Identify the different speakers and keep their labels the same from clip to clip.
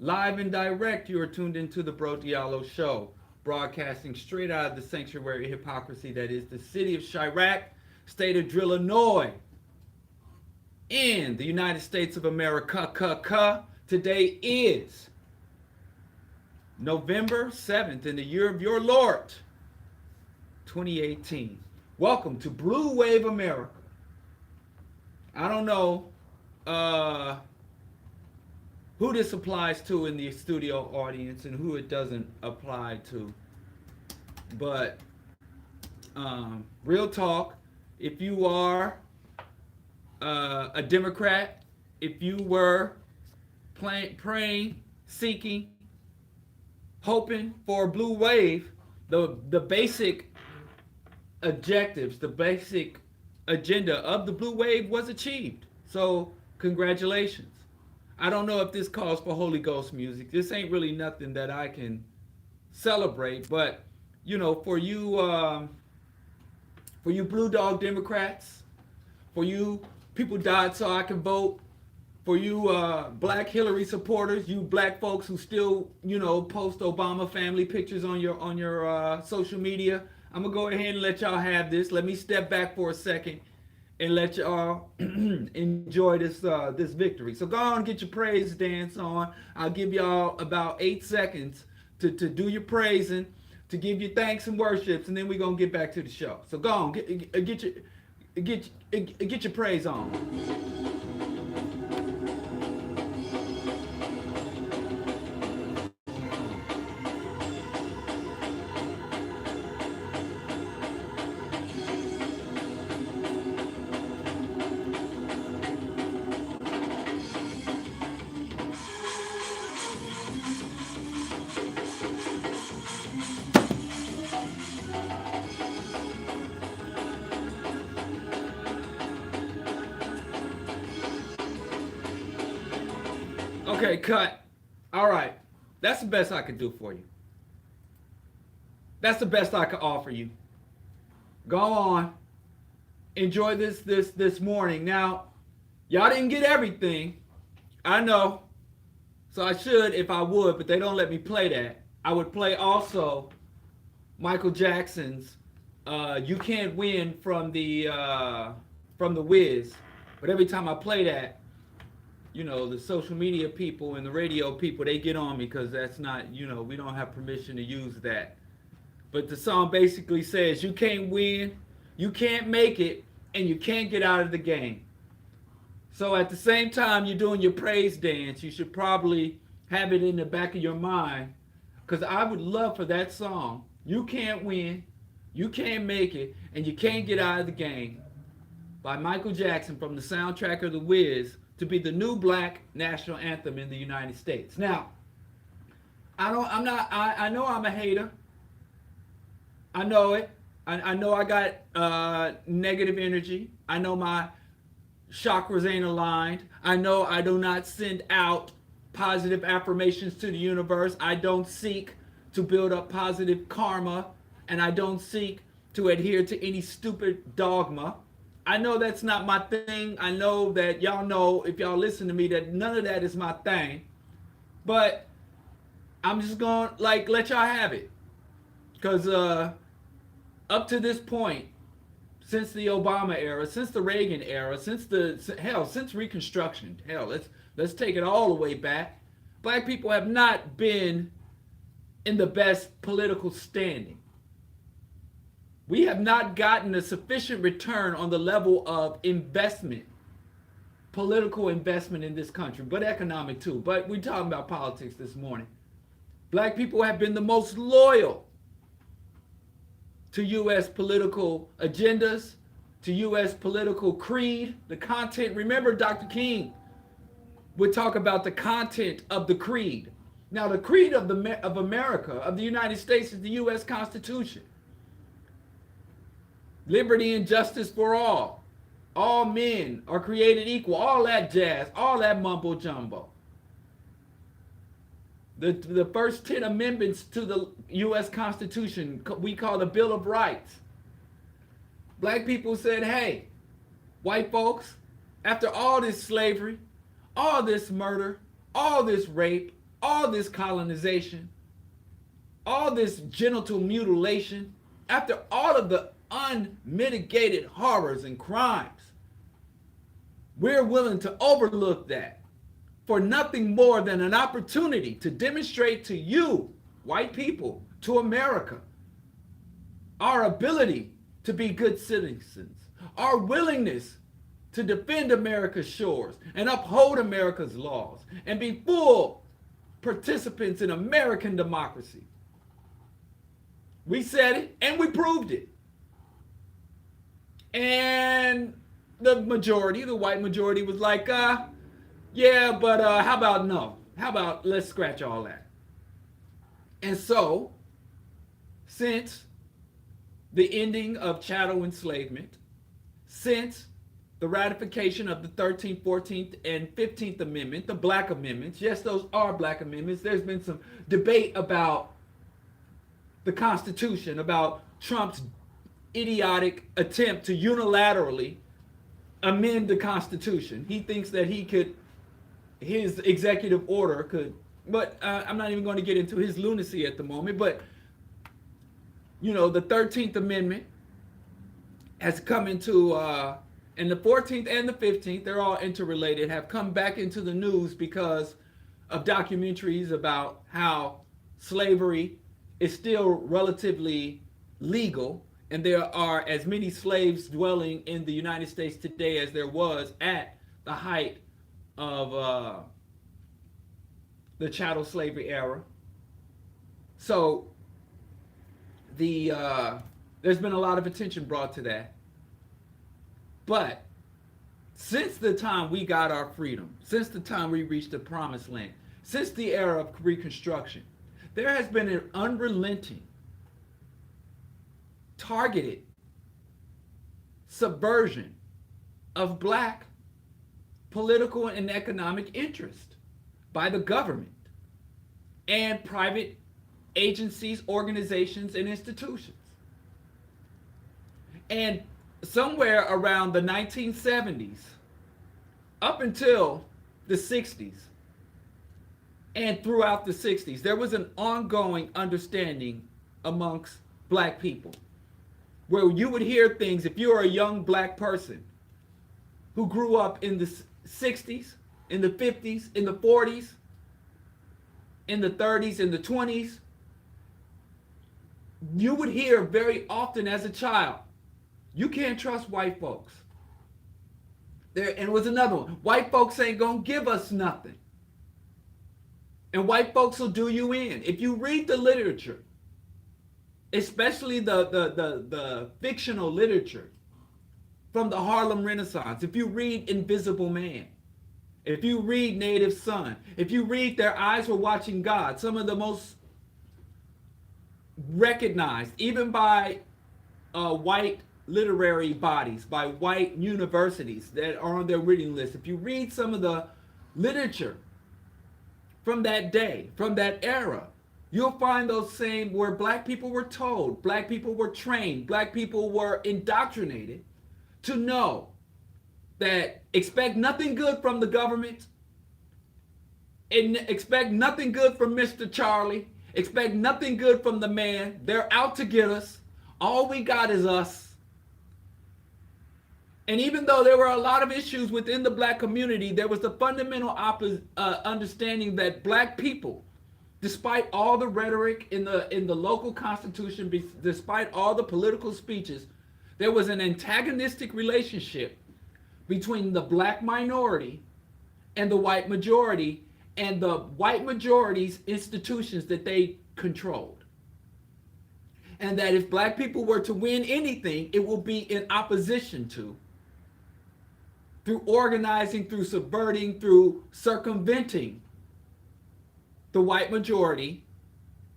Speaker 1: Live and direct, you are tuned into the Bro Diallo Show, broadcasting straight out of the sanctuary of hypocrisy that is the city of Chirac, state of Illinois, in the United States of America. Today is November 7th in the year of your Lord, 2018. Welcome to Blue Wave America. I don't know who this applies to in the studio audience and who it doesn't apply to. But real talk, if you are a Democrat, if you were praying, seeking, hoping for a blue wave, the basic objectives, the basic agenda of the blue wave was achieved. So congratulations. I don't know if this calls for Holy Ghost music. This ain't really nothing that I can celebrate, but you know, for you Blue Dog Democrats, for you people died so I can vote, for you Black Hillary supporters, you black folks who still, you know, post Obama family pictures on your social media, I'm gonna go ahead and let y'all have this. Let me step back for a second and let y'all enjoy this victory. So go on and get your praise dance on. I'll give y'all about 8 seconds to do your praising, to give you thanks and worships, and then we're gonna get back to the show. So go on, get your praise on. Okay, cut. All right. That's the best I can do for you. That's the best I can offer you. Go on. Enjoy this morning. Now, y'all didn't get everything. I know. So I should if I would, but they don't let me play that. I would play also Michael Jackson's You Can't Win from the Wiz. But every time I play that, you know, the social media people and the radio people, they get on me because that's not, you know, we don't have permission to use that. But the song basically says you can't win, you can't make it, and you can't get out of the game. So at the same time you're doing your praise dance, you should probably have it in the back of your mind, because I would love for that song, You Can't Win, You Can't Make It, and You Can't Get Out of the Game, by Michael Jackson from the soundtrack of The Wiz, to be the new black national anthem in the United States. Now, I know I'm a hater. I know it. I know I got negative energy. I know my chakras ain't aligned. I know I do not send out positive affirmations to the universe. I don't seek to build up positive karma, and I don't seek to adhere to any stupid dogma. I know that's not my thing. I know that y'all know, if y'all listen to me, that none of that is my thing. But I'm just going to let y'all have it. Because up to this point, since the Obama era, since the Reagan era, since Reconstruction, let's take it all the way back, black people have not been in the best political standing. We have not gotten a sufficient return on the level of investment, political investment in this country, but economic too. But we're talking about politics this morning. Black people have been the most loyal to U.S. political agendas, to U.S. political creed, the content. Remember, Dr. King would talk about the content of the creed. Now, the creed of America, of the United States, is the U.S. Constitution. Liberty and justice for all. All men are created equal. All that jazz. All that mumbo jumbo. The first 10 amendments to the U.S. Constitution we call the Bill of Rights. Black people said, hey, white folks, after all this slavery, all this murder, all this rape, all this colonization, all this genital mutilation, after all of the unmitigated horrors and crimes, we're willing to overlook that for nothing more than an opportunity to demonstrate to you, white people, to America, our ability to be good citizens, our willingness to defend America's shores and uphold America's laws and be full participants in American democracy. We said it and we proved it. And the majority, the white majority, was like, yeah, but how about no? How about let's scratch all that? And so, since the ending of chattel enslavement, since the ratification of the 13th, 14th, and 15th Amendment, the Black Amendments, yes, those are Black Amendments. There's been some debate about the Constitution, about Trump's idiotic attempt to unilaterally amend the Constitution. He thinks that he could, his executive order could, but I'm not even going to get into his lunacy at the moment, but you know, the 13th Amendment has come into, and the 14th and the 15th, they're all interrelated, have come back into the news because of documentaries about how slavery is still relatively legal, and there are as many slaves dwelling in the United States today as there was at the height of the chattel slavery era. So there's been a lot of attention brought to that. But since the time we got our freedom, since the time we reached the promised land, since the era of Reconstruction, there has been an unrelenting, targeted subversion of Black political and economic interest by the government and private agencies, organizations, and institutions. And somewhere around the 1970s, up until the 60s, and throughout the 60s, there was an ongoing understanding amongst Black people where you would hear things, if you're a young Black person who grew up in the 60s, in the 50s, in the 40s, in the 30s, in the 20s, you would hear very often as a child, you can't trust white folks. And it was another one. White folks ain't gonna give us nothing. And white folks will do you in. If you read the literature, especially the fictional literature from the Harlem Renaissance, if you read Invisible Man, if you read Native Son, if you read Their Eyes Were Watching God, some of the most recognized, even by white literary bodies, by white universities that are on their reading list, if you read some of the literature from that day, from that era, you'll find those same where Black people were told, Black people were trained, Black people were indoctrinated to know that expect nothing good from the government, and expect nothing good from Mr. Charlie, expect nothing good from the man. They're out to get us. All we got is us. And even though there were a lot of issues within the Black community, there was the fundamental understanding that Black people, despite all the rhetoric in the local constitution, despite all the political speeches, there was an antagonistic relationship between the Black minority and the white majority, and the white majority's institutions that they controlled. And that if Black people were to win anything, it will be in opposition to, through organizing, through subverting, through circumventing the white majority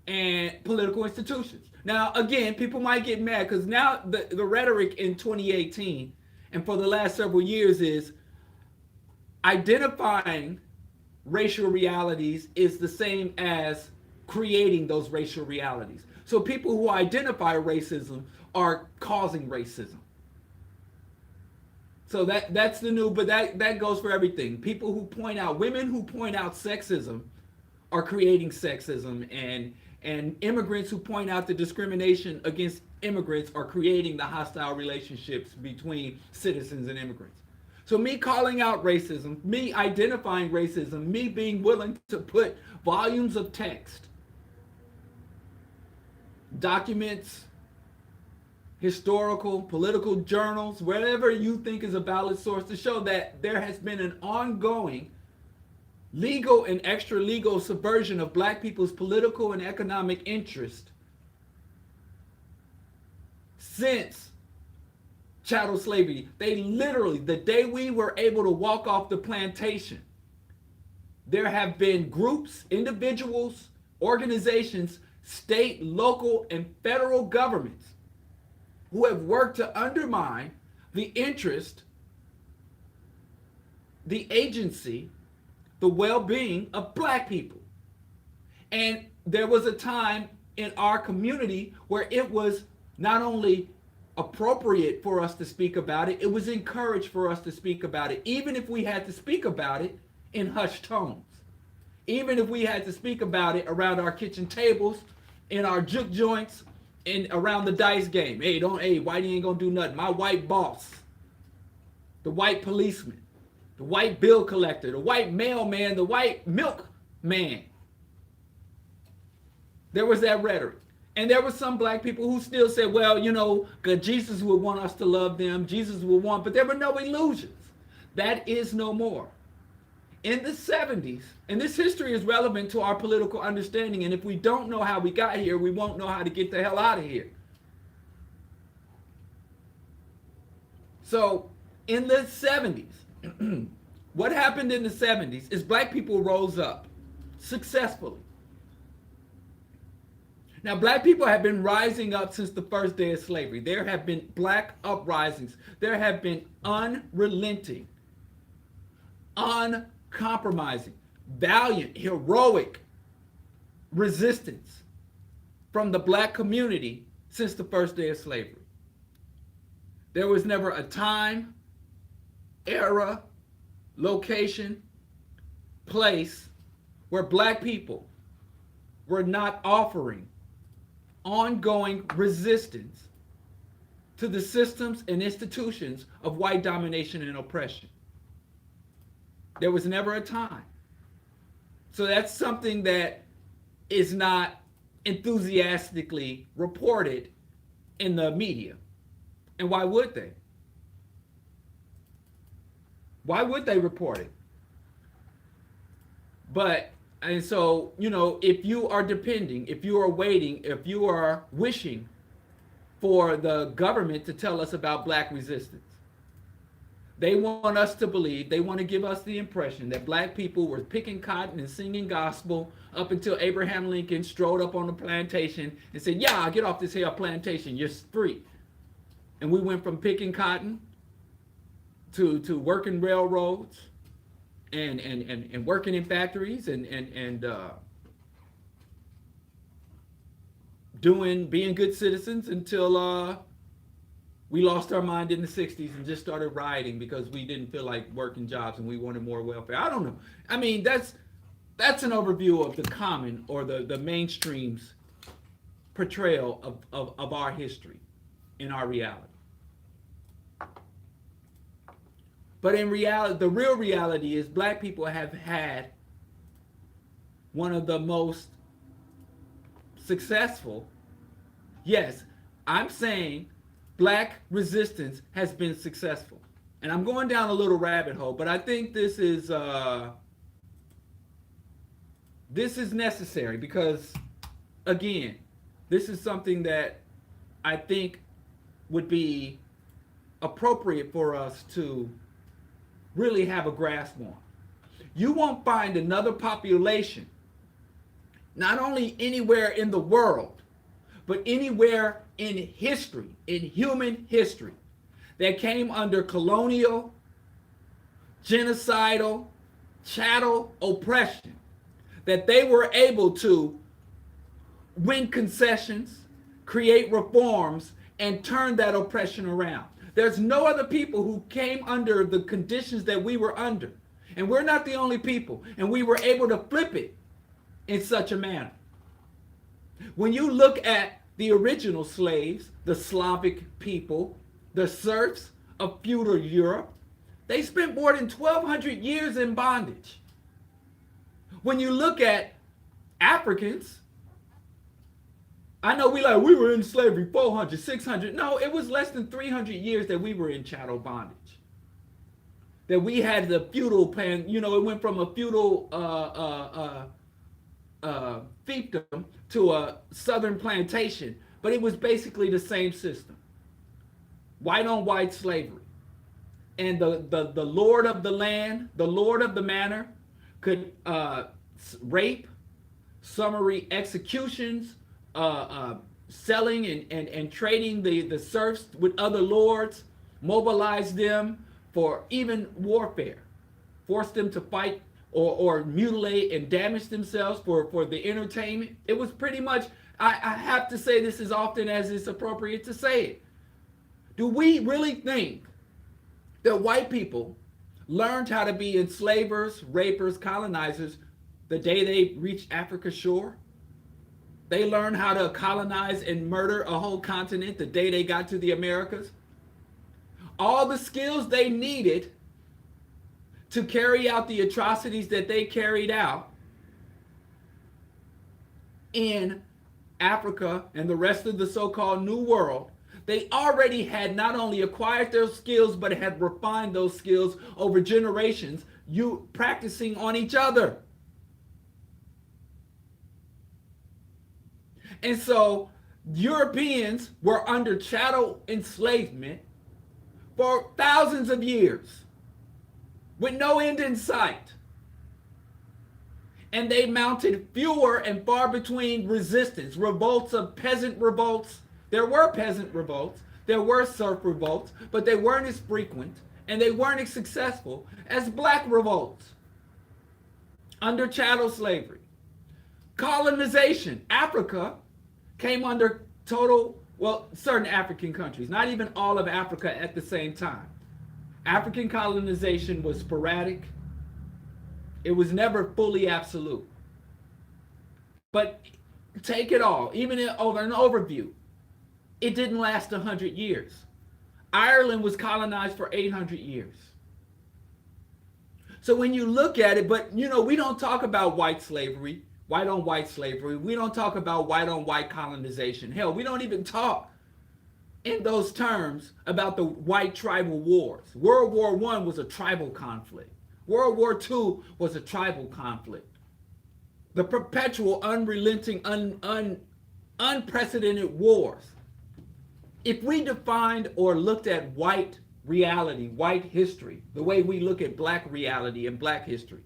Speaker 1: and political institutions. Now, again, people might get mad because now the rhetoric in 2018 and for the last several years is identifying racial realities is the same as creating those racial realities. So people who identify racism are causing racism. So that's the new, but that goes for everything. People who point out, women who point out sexism are creating sexism, and immigrants who point out the discrimination against immigrants are creating the hostile relationships between citizens and immigrants. So me calling out racism, me identifying racism, me being willing to put volumes of text, documents, historical, political journals, wherever you think is a valid source to show that there has been an ongoing legal and extra legal subversion of black people's political and economic interest since chattel slavery. They literally, the day we were able to walk off the plantation, there have been groups, individuals, organizations, state, local, and federal governments who have worked to undermine the interest, the agency, the well-being of black people. And there was a time in our community where it was not only appropriate for us to speak about it, it was encouraged for us to speak about it, even if we had to speak about it in hushed tones. Even if we had to speak about it around our kitchen tables, in our juke joints, and around the dice game. Hey, Whitey ain't gonna do nothing. My white boss, the white policeman, the white bill collector, the white mailman, the white milk man. There was that rhetoric. And there were some black people who still said, well, you know, Jesus would want us to love them. Jesus would want, but there were no illusions. That is no more. In the 70s, and this history is relevant to our political understanding, and if we don't know how we got here, we won't know how to get the hell out of here. So, in the 70s, what happened in the 70s is black people rose up successfully. Now, black people have been rising up since the first day of slavery. There have been black uprisings. There have been unrelenting, uncompromising, valiant, heroic resistance from the black community since the first day of slavery. There was never a time, era, location, place where black people were not offering ongoing resistance to the systems and institutions of white domination and oppression. There was never a time. So that's something that is not enthusiastically reported in the media. And why would they? Why would they report it? And so, you know, if you are depending, if you are waiting, if you are wishing for the government to tell us about black resistance, they want us to believe, they want to give us the impression that black people were picking cotton and singing gospel up until Abraham Lincoln strode up on the plantation and said, yeah, get off this here plantation, you're free. And we went from picking cotton to working railroads and working in factories and being good citizens until we lost our mind in the 60s and just started rioting because we didn't feel like working jobs and we wanted more welfare. I don't know. I mean, that's an overview of the common or the mainstream's portrayal of our history in our reality. But in reality, the real reality is black people have had one of the most successful, yes, I'm saying black resistance has been successful. And I'm going down a little rabbit hole, but I think this is necessary because, again, this is something that I think would be appropriate for us to really have a grasp on. You won't find another population, not only anywhere in the world, but anywhere in history, in human history, that came under colonial, genocidal, chattel oppression, that they were able to win concessions, create reforms, and turn that oppression around. There's no other people who came under the conditions that we were under. And we're not the only people. And we were able to flip it in such a manner. When you look at the original slaves, the Slavic people, the serfs of feudal Europe, they spent more than 1,200 years in bondage. When you look at Africans, I know we were in slavery 400, 600. No, it was less than 300 years that we were in chattel bondage. That we had the feudal plan, it went from a feudal fiefdom to a southern plantation, but it was basically the same system. White on white slavery. And the lord of the land, the lord of the manor, could rape, summary executions, selling and trading the serfs with other lords, mobilize them for even warfare, force them to fight or mutilate and damage themselves for the entertainment. It was pretty much, I have to say this as often as it's appropriate to say it. Do we really think that white people learned how to be enslavers, rapers, colonizers the day they reached Africa's shore? They learned how to colonize and murder a whole continent the day they got to the Americas? All the skills they needed to carry out the atrocities that they carried out in Africa and the rest of the so-called New World, they already had not only acquired those skills, but had refined those skills over generations, you practicing on each other. And so Europeans were under chattel enslavement for thousands of years with no end in sight. And they mounted fewer and far between resistance, revolts of peasant revolts. There were peasant revolts, there were serf revolts, but they weren't as frequent and they weren't as successful as black revolts under chattel slavery. Colonization. Africa came under certain African countries, not even all of Africa at the same time. African colonization was sporadic. It was never fully absolute. But take it all, even over an overview, it didn't last 100 years. Ireland was colonized for 800 years. So when you look at it, but we don't talk about white slavery, white on white slavery. We don't talk about white on white colonization. Hell, we don't even talk in those terms about the white tribal wars. World War I was a tribal conflict. World War II was a tribal conflict. The perpetual, unrelenting, unprecedented wars. If we defined or looked at white reality, white history, the way we look at black reality and black history,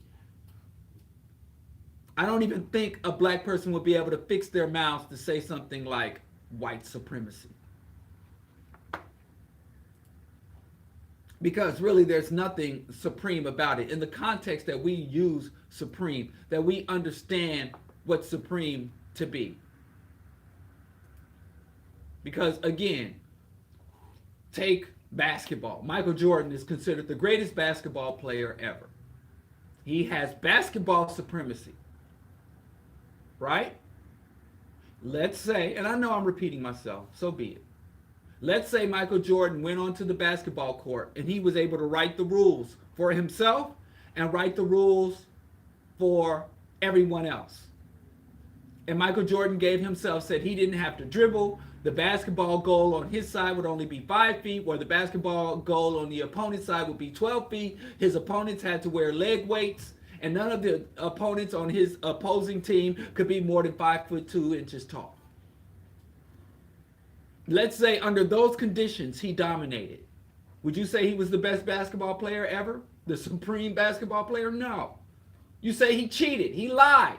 Speaker 1: I don't even think a black person would be able to fix their mouths to say something like white supremacy. Because really there's nothing supreme about it. In the context that we use supreme, that we understand what supreme to be. Because again, take basketball. Michael Jordan is considered the greatest basketball player ever. He has basketball supremacy. Right? Let's say, and I know I'm repeating myself, so be it. Let's say Michael Jordan went onto the basketball court and he was able to write the rules for himself and write the rules for everyone else. And Michael Jordan said he didn't have to dribble. The basketball goal on his side would only be 5 feet, where the basketball goal on the opponent's side would be 12 feet. His opponents had to wear leg weights, and none of the opponents on his opposing team could be more than 5'2" tall. Let's say under those conditions, he dominated. Would you say he was the best basketball player ever? The supreme basketball player? No. You say he cheated, he lied.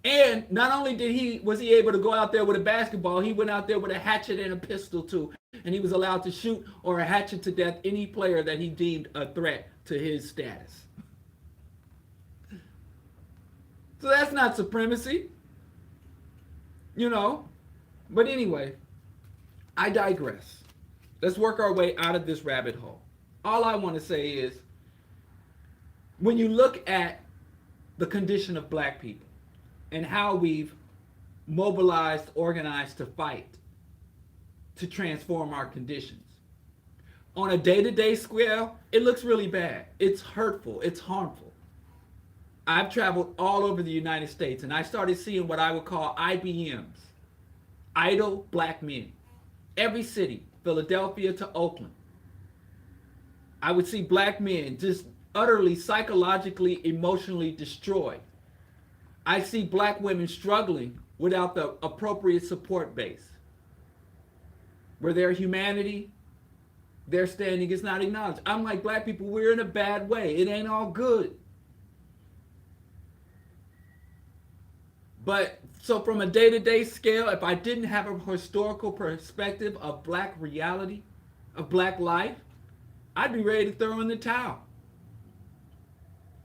Speaker 1: And not only was he able to go out there with a basketball, he went out there with a hatchet and a pistol too. And he was allowed to shoot or hatchet to death any player that he deemed a threat to his status. So that's not supremacy. But anyway, I digress. Let's work our way out of this rabbit hole. All I want to say is, when you look at the condition of black people, and how we've mobilized, organized to fight to transform our conditions. On a day-to-day scale, it looks really bad. It's hurtful. It's harmful. I've traveled all over the United States, and I started seeing what I would call IBMs, idle black men. Every city, Philadelphia to Oakland, I would see black men just utterly psychologically, emotionally destroyed. I see black women struggling without the appropriate support base, where their humanity, their standing is not acknowledged. I'm like, black people, we're in a bad way. It ain't all good. But so from a day-to-day scale, if I didn't have a historical perspective of black reality, of black life, I'd be ready to throw in the towel.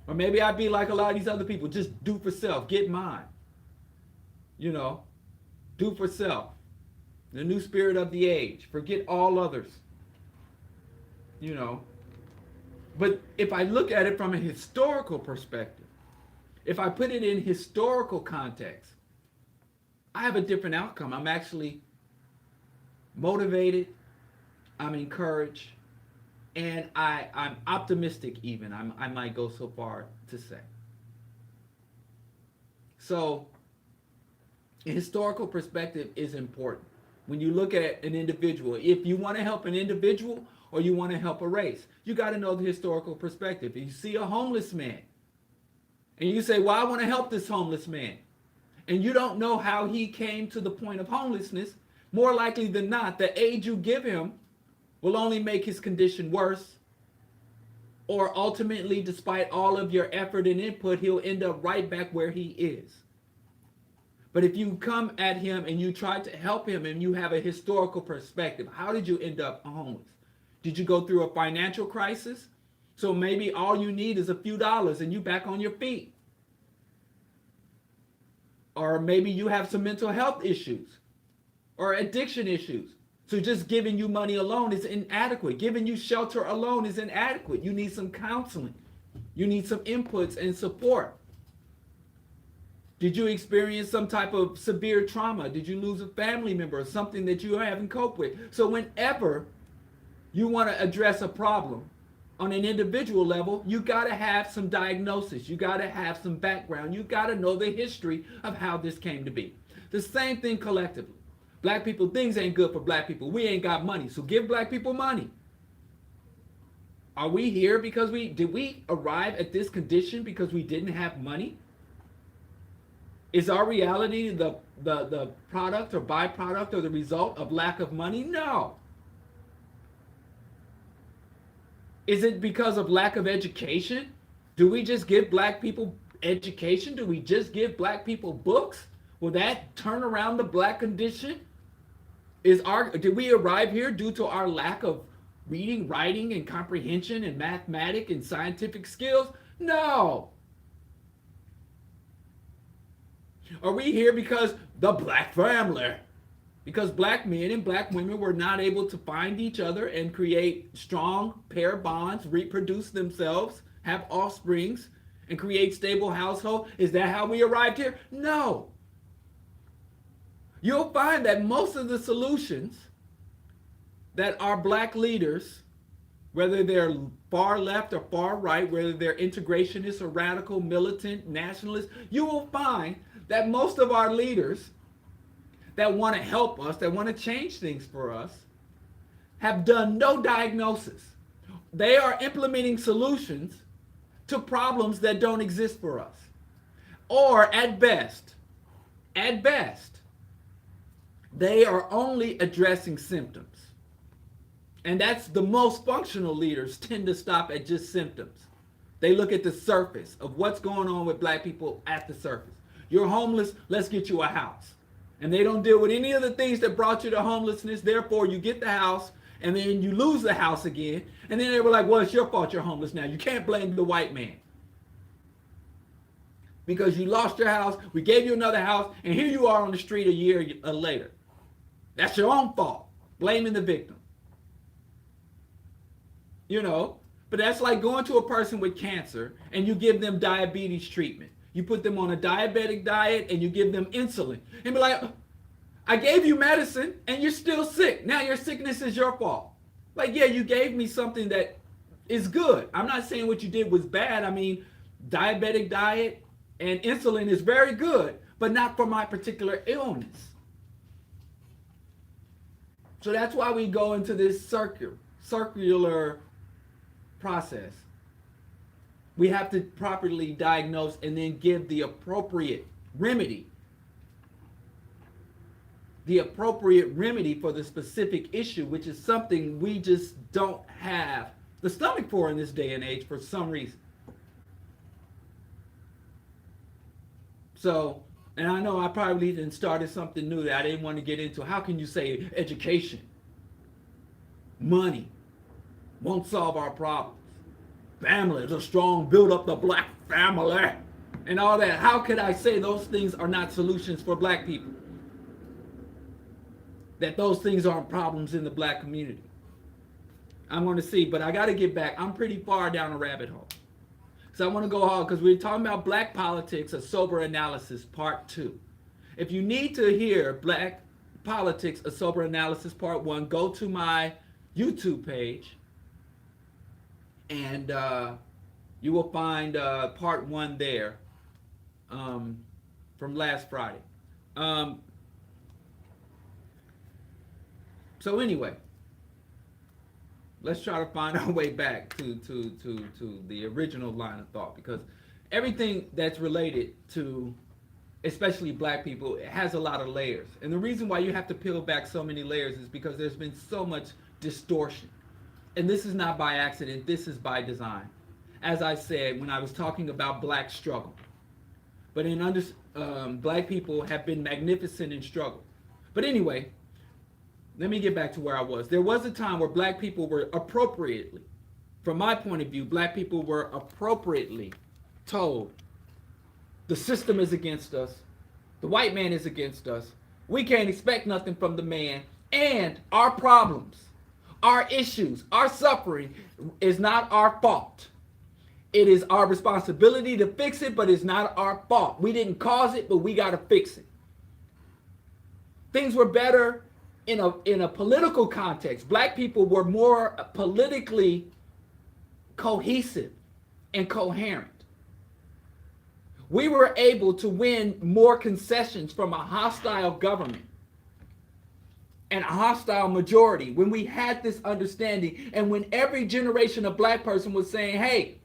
Speaker 1: Or maybe I'd be like a lot of these other people, just do for self, get mine. You know, do for self. The new spirit of the age, forget all others. You know, but if I look at it from a historical perspective, if I put it in historical context, I have a different outcome. I'm actually motivated, I'm encouraged, and I'm optimistic even. I might go so far to say. So, a historical perspective is important. When you look at an individual, if you want to help an individual or you want to help a race, you got to know the historical perspective. If you see a homeless man, and you say, well, I want to help this homeless man, and you don't know how he came to the point of homelessness, more likely than not, the aid you give him will only make his condition worse. Or ultimately, despite all of your effort and input, he'll end up right back where he is. But if you come at him and you try to help him and you have a historical perspective, how did you end up homeless? Did you go through a financial crisis? So maybe all you need is a few dollars and you back on your feet. Or maybe you have some mental health issues or addiction issues. So just giving you money alone is inadequate. Giving you shelter alone is inadequate. You need some counseling. You need some inputs and support. Did you experience some type of severe trauma? Did you lose a family member or something that you haven't coped with? So whenever you want to address a problem on an individual level, you got to have some diagnosis. You got to have some background. You got to know the history of how this came to be. The same thing collectively. Black people, things ain't good for black people. We ain't got money, so give black people money. Are we here because did we arrive at this condition because we didn't have money? Is our reality the product or byproduct or the result of lack of money? No. Is it because of lack of education? Do we just give black people education? Do we just give black people books? Will that turn around the black condition? Did we arrive here due to our lack of reading, writing, and comprehension and mathematic and scientific skills? No. Are we here because the black family? Because black men and black women were not able to find each other and create strong pair bonds, reproduce themselves, have offsprings, and create stable household? Is that how we arrived here? No. You'll find that most of the solutions that our black leaders, whether they're far left or far right, whether they're integrationists or radical, militant, nationalists, you will find that most of our leaders that want to help us, that want to change things for us, have done no diagnosis. They are implementing solutions to problems that don't exist for us. Or at best, they are only addressing symptoms. And that's the most functional leaders tend to stop at just symptoms. They look at the surface of what's going on with black people at the surface. You're homeless, let's get you a house. And they don't deal with any of the things that brought you to homelessness. Therefore, you get the house and then you lose the house again. And then they were like, well, it's your fault you're homeless now. You can't blame the white man. Because you lost your house, we gave you another house, and here you are on the street a year later. That's your own fault. Blaming the victim. You know, but that's like going to a person with cancer and you give them diabetes treatment. You put them on a diabetic diet and you give them insulin. And be like, I gave you medicine and you're still sick. Now your sickness is your fault. Like, yeah, you gave me something that is good. I'm not saying what you did was bad. I mean, diabetic diet and insulin is very good, but not for my particular illness. So that's why we go into this circular process. We have to properly diagnose and then give the appropriate remedy. The appropriate remedy for the specific issue, which is something we just don't have the stomach for in this day and age for some reason. So, and I know I probably didn't started something new that I didn't want to get into. How can you say education, money won't solve our problems? Family, the strong build up the black family and all that. How could I say those things are not solutions for black people? That those things aren't problems in the black community? I'm going to see, but I got to get back. I'm pretty far down a rabbit hole. So I want to go hard because we're talking about black politics, a sober analysis, part 2. If you need to hear black politics, a sober analysis, part 1, go to my YouTube page and you will find part 1 there from last Friday. So anyway, let's try to find our way back to the original line of thought, because everything that's related to especially black people, it has a lot of layers. And the reason why you have to peel back so many layers is because there's been so much distortion. And this is not by accident, this is by design. As I said when I was talking about black struggle. But black people have been magnificent in struggle. But anyway, let me get back to where I was. There was a time where black people were appropriately, from my point of view, black people were appropriately told, the system is against us, the white man is against us, we can't expect nothing from the man, and our problems, our issues, our suffering is not our fault. It is our responsibility to fix it, but it's not our fault. We didn't cause it, but we got to fix it. Things were better in a political context. Black people were more politically cohesive and coherent. We were able to win more concessions from a hostile government and a hostile majority when we had this understanding, and when every generation of black person was saying, hey,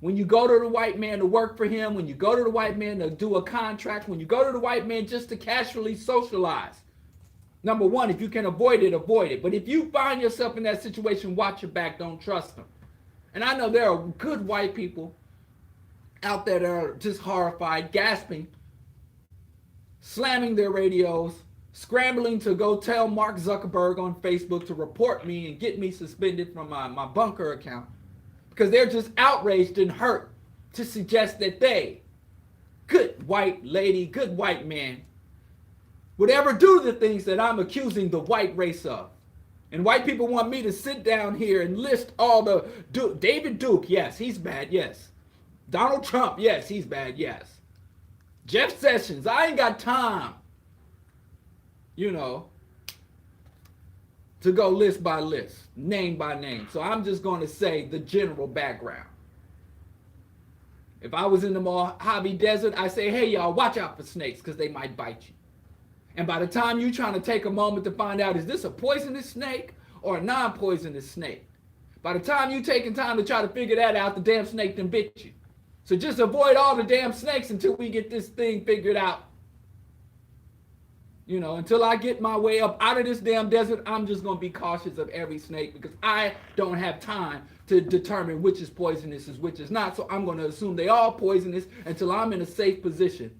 Speaker 1: when you go to the white man to work for him, when you go to the white man to do a contract, when you go to the white man just to casually socialize, number one, if you can avoid it, avoid it. But if you find yourself in that situation, watch your back, don't trust them. And I know there are good white people out there that are just horrified, gasping, slamming their radios, scrambling to go tell Mark Zuckerberg on Facebook to report me and get me suspended from my bunker account, because they're just outraged and hurt to suggest that they, good white lady, good white man, would ever do the things that I'm accusing the white race of. And white people want me to sit down here and list all the David Duke, yes, he's bad, yes. Donald Trump, yes, he's bad, yes. Jeff Sessions, I ain't got time, to go list by list, name by name. So I'm just going to say the general background. If I was in the Mojave Desert, I say, hey, y'all, watch out for snakes because they might bite you. And by the time you're trying to take a moment to find out, is this a poisonous snake or a non-poisonous snake? By the time you're taking time to try to figure that out, the damn snake done bit you. So just avoid all the damn snakes until we get this thing figured out. Until I get my way up out of this damn desert, I'm just going to be cautious of every snake, because I don't have time to determine which is poisonous and which is not. So I'm going to assume they all poisonous until I'm in a safe position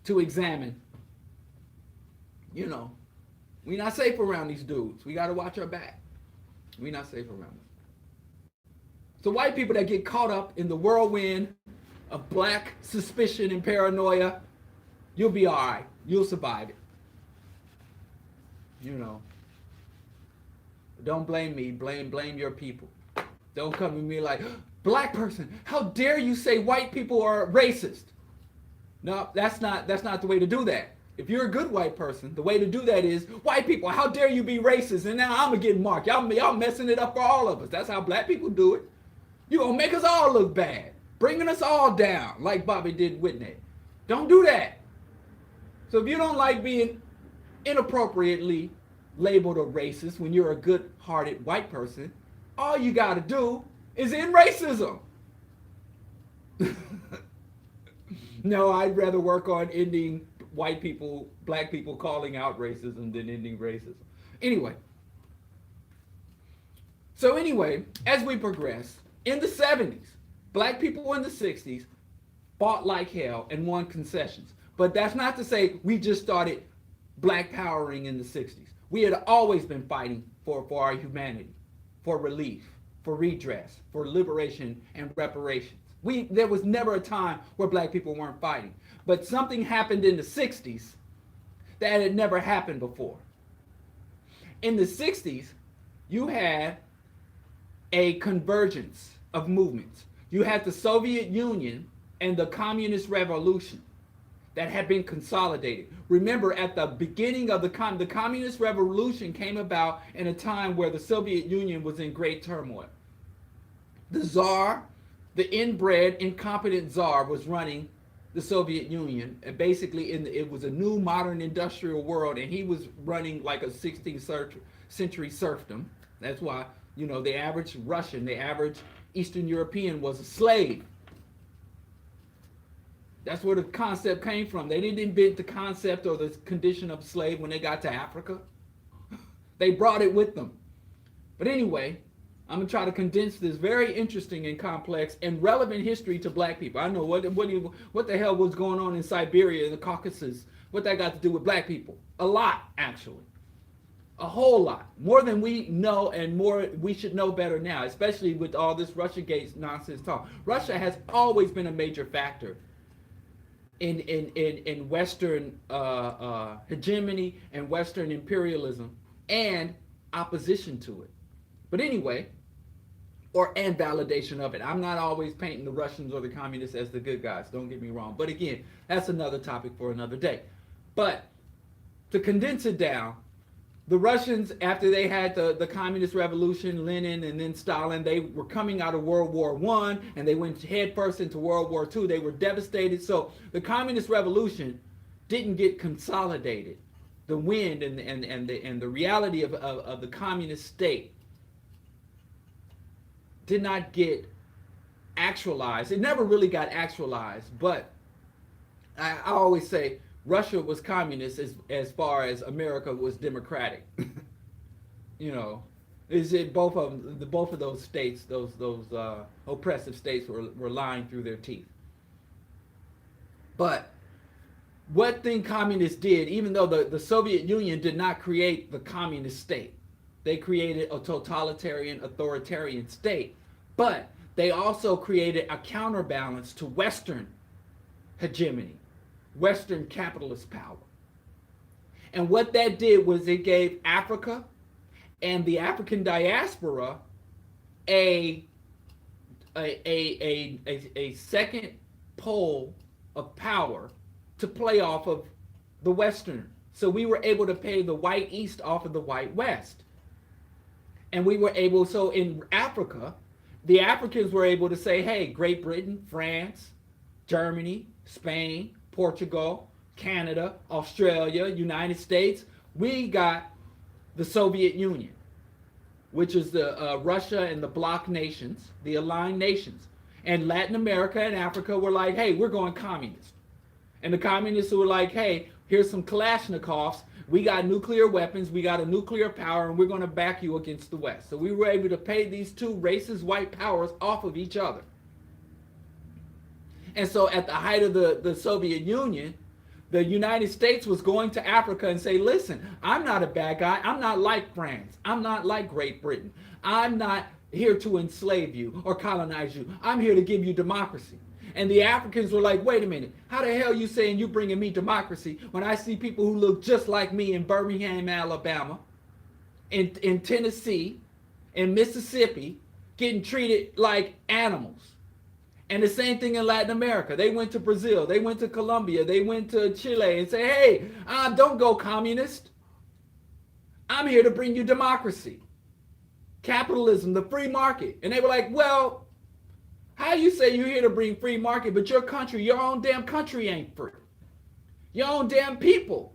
Speaker 1: to examine. We're not safe around these dudes. We got to watch our back. We're not safe around them. So white people that get caught up in the whirlwind of black suspicion and paranoia, you'll be all right. You'll survive it. Don't blame me. Blame your people. Don't come to me like, black person, how dare you say white people are racist? No, that's not the way to do that. If you're a good white person, the way to do that is, white people, how dare you be racist? And now I'm gonna get marked. Y'all messing it up for all of us. That's how black people do it. You gonna make us all look bad, bringing us all down, like Bobby did Whitney. Don't do that. So if you don't like being inappropriately labeled a racist when you're a good-hearted white person, all you gotta do is end racism. No, I'd rather work on ending white people, black people calling out racism than ending racism. Anyway, as we progress, in the 70s, black people in the 60s fought like hell and won concessions. But that's not to say we just started black powering in the 60s. We had always been fighting for our humanity, for relief, for redress, for liberation and reparations. There was never a time where black people weren't fighting. But something happened in the 60s that had never happened before. In the 60s, you had a convergence of movements. You had the Soviet Union and the Communist Revolution that had been consolidated. Remember, at the beginning of the Communist Revolution came about in a time where the Soviet Union was in great turmoil. The Tsar, the inbred, incompetent Tsar, was running the Soviet Union, and basically it was a new modern industrial world, and he was running like a 16th century serfdom. That's why, the average Russian, the average Eastern European was a slave. That's where the concept came from. They didn't invent the concept or the condition of a slave when they got to Africa. They brought it with them. But anyway, I'm going to try to condense this very interesting and complex and relevant history to black people. I know what the hell was going on in Siberia and the Caucasus, what that got to do with black people. A lot, actually. A whole lot. More than we know, and more we should know better now, especially with all this Russiagate nonsense talk. Russia has always been a major factor in Western hegemony and Western imperialism and opposition to it. But anyway, and validation of it. I'm not always painting the Russians or the communists as the good guys, don't get me wrong. But again, that's another topic for another day. But to condense it down, the Russians, after they had the communist revolution, Lenin and then Stalin, they were coming out of World War I and they went headfirst into World War II. They were devastated. So the communist revolution didn't get consolidated. The wind and the reality of the communist state did not get actualized. It never really got actualized, but I always say Russia was communist as far as America was democratic. Is it both of those states, those oppressive states were lying through their teeth. But what thing communists did, even though the Soviet Union did not create the communist state, they created a totalitarian, authoritarian state, but they also created a counterbalance to Western hegemony, Western capitalist power. And what that did was it gave Africa and the African diaspora a second pole of power to play off of the Western. So we were able to pay the white East off of the white West. And we were able, so in Africa, the Africans were able to say, hey, Great Britain, France, Germany, Spain, Portugal, Canada, Australia, United States, we got the Soviet Union, which is the Russia and the bloc nations, the aligned nations. And Latin America and Africa were like, hey, we're going communist. And the communists were like, hey, here's some Kalashnikovs. We got nuclear weapons, we got a nuclear power, and we're going to back you against the West. So we were able to pay these two racist white powers off of each other. And so at the height of the Soviet Union, the United States was going to Africa and say, listen, I'm not a bad guy. I'm not like France. I'm not like Great Britain. I'm not here to enslave you or colonize you. I'm here to give you democracy. And the Africans were like, wait a minute, how the hell are you saying you bringing me democracy when I see people who look just like me in Birmingham, Alabama, in Tennessee, in Mississippi, getting treated like animals? And the same thing in Latin America. They went to Brazil, they went to Colombia, they went to Chile and say, hey, don't go communist. I'm here to bring you democracy, capitalism, the free market. And they were like, well, how you say you're here to bring free market, but your country, your own damn country ain't free. Your own damn people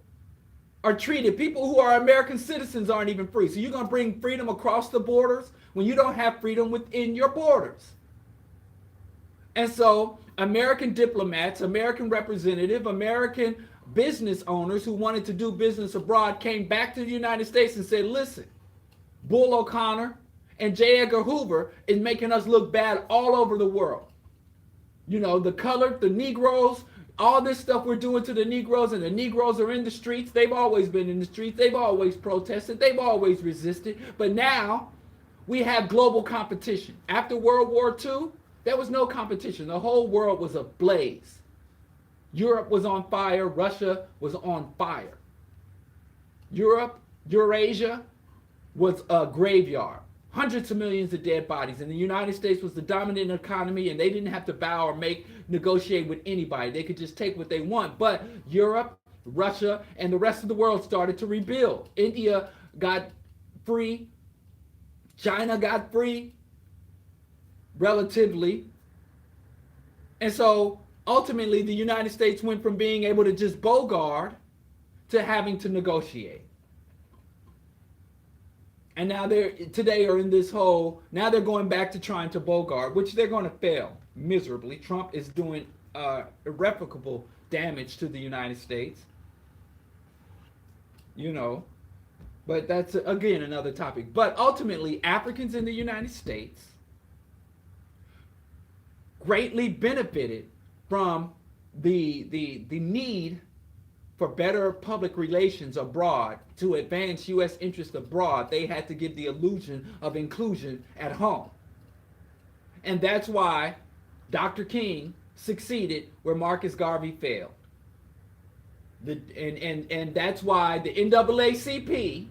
Speaker 1: are treated. People who are American citizens aren't even free. So you're going to bring freedom across the borders when you don't have freedom within your borders. And so American diplomats, American representatives, American business owners who wanted to do business abroad came back to the United States and said, listen, Bull O'Connor and J. Edgar Hoover is making us look bad all over the world. You know, the colored, the Negroes, all this stuff we're doing to the Negroes, and the Negroes are in the streets. They've always been in the streets. They've always protested. They've always resisted. But now we have global competition. After World War II, there was no competition. The whole world was ablaze. Europe was on fire. Russia was on fire. Europe, Eurasia was a graveyard. Hundreds of millions of dead bodies. And the United States was the dominant economy, and they didn't have to bow or negotiate with anybody. They could just take what they want. But Europe, Russia, and the rest of the world started to rebuild. India got free. China got free, relatively. And so ultimately the United States went from being able to just bogart to having to negotiate. And now today are in this whole, now they're going back to trying to bogart, which they're going to fail miserably. Trump is doing irrevocable damage to the United States. You know, but that's, again, another topic. But ultimately, Africans in the United States greatly benefited from the need for better public relations abroad. To advance U.S. interests abroad, they had to give the illusion of inclusion at home. And that's why Dr. King succeeded where Marcus Garvey failed. And that's why the NAACP,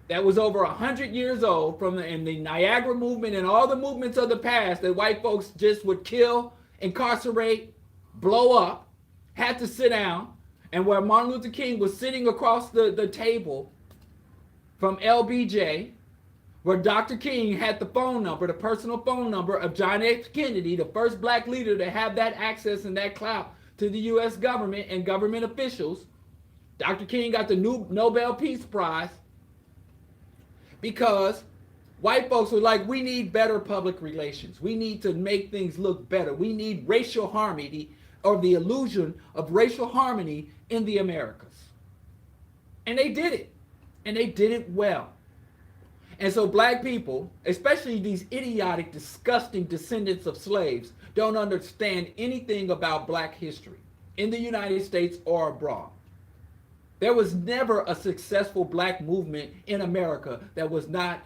Speaker 1: that was over 100 years old, in the Niagara movement and all the movements of the past that white folks just would kill, incarcerate, blow up, had to sit down. And where Martin Luther King was sitting across the table from LBJ, where Dr. King had the phone number, the personal phone number of John F. Kennedy, the first black leader to have that access and that clout to the U.S. government and government officials. Dr. King got the Nobel Peace Prize because white folks were like, we need better public relations. We need to make things look better. We need racial harmony, or the illusion of racial harmony in the Americas. And they did it. And they did it well. And so black people, especially these idiotic, disgusting descendants of slaves, don't understand anything about black history in the United States or abroad. There was never a successful black movement in America that was not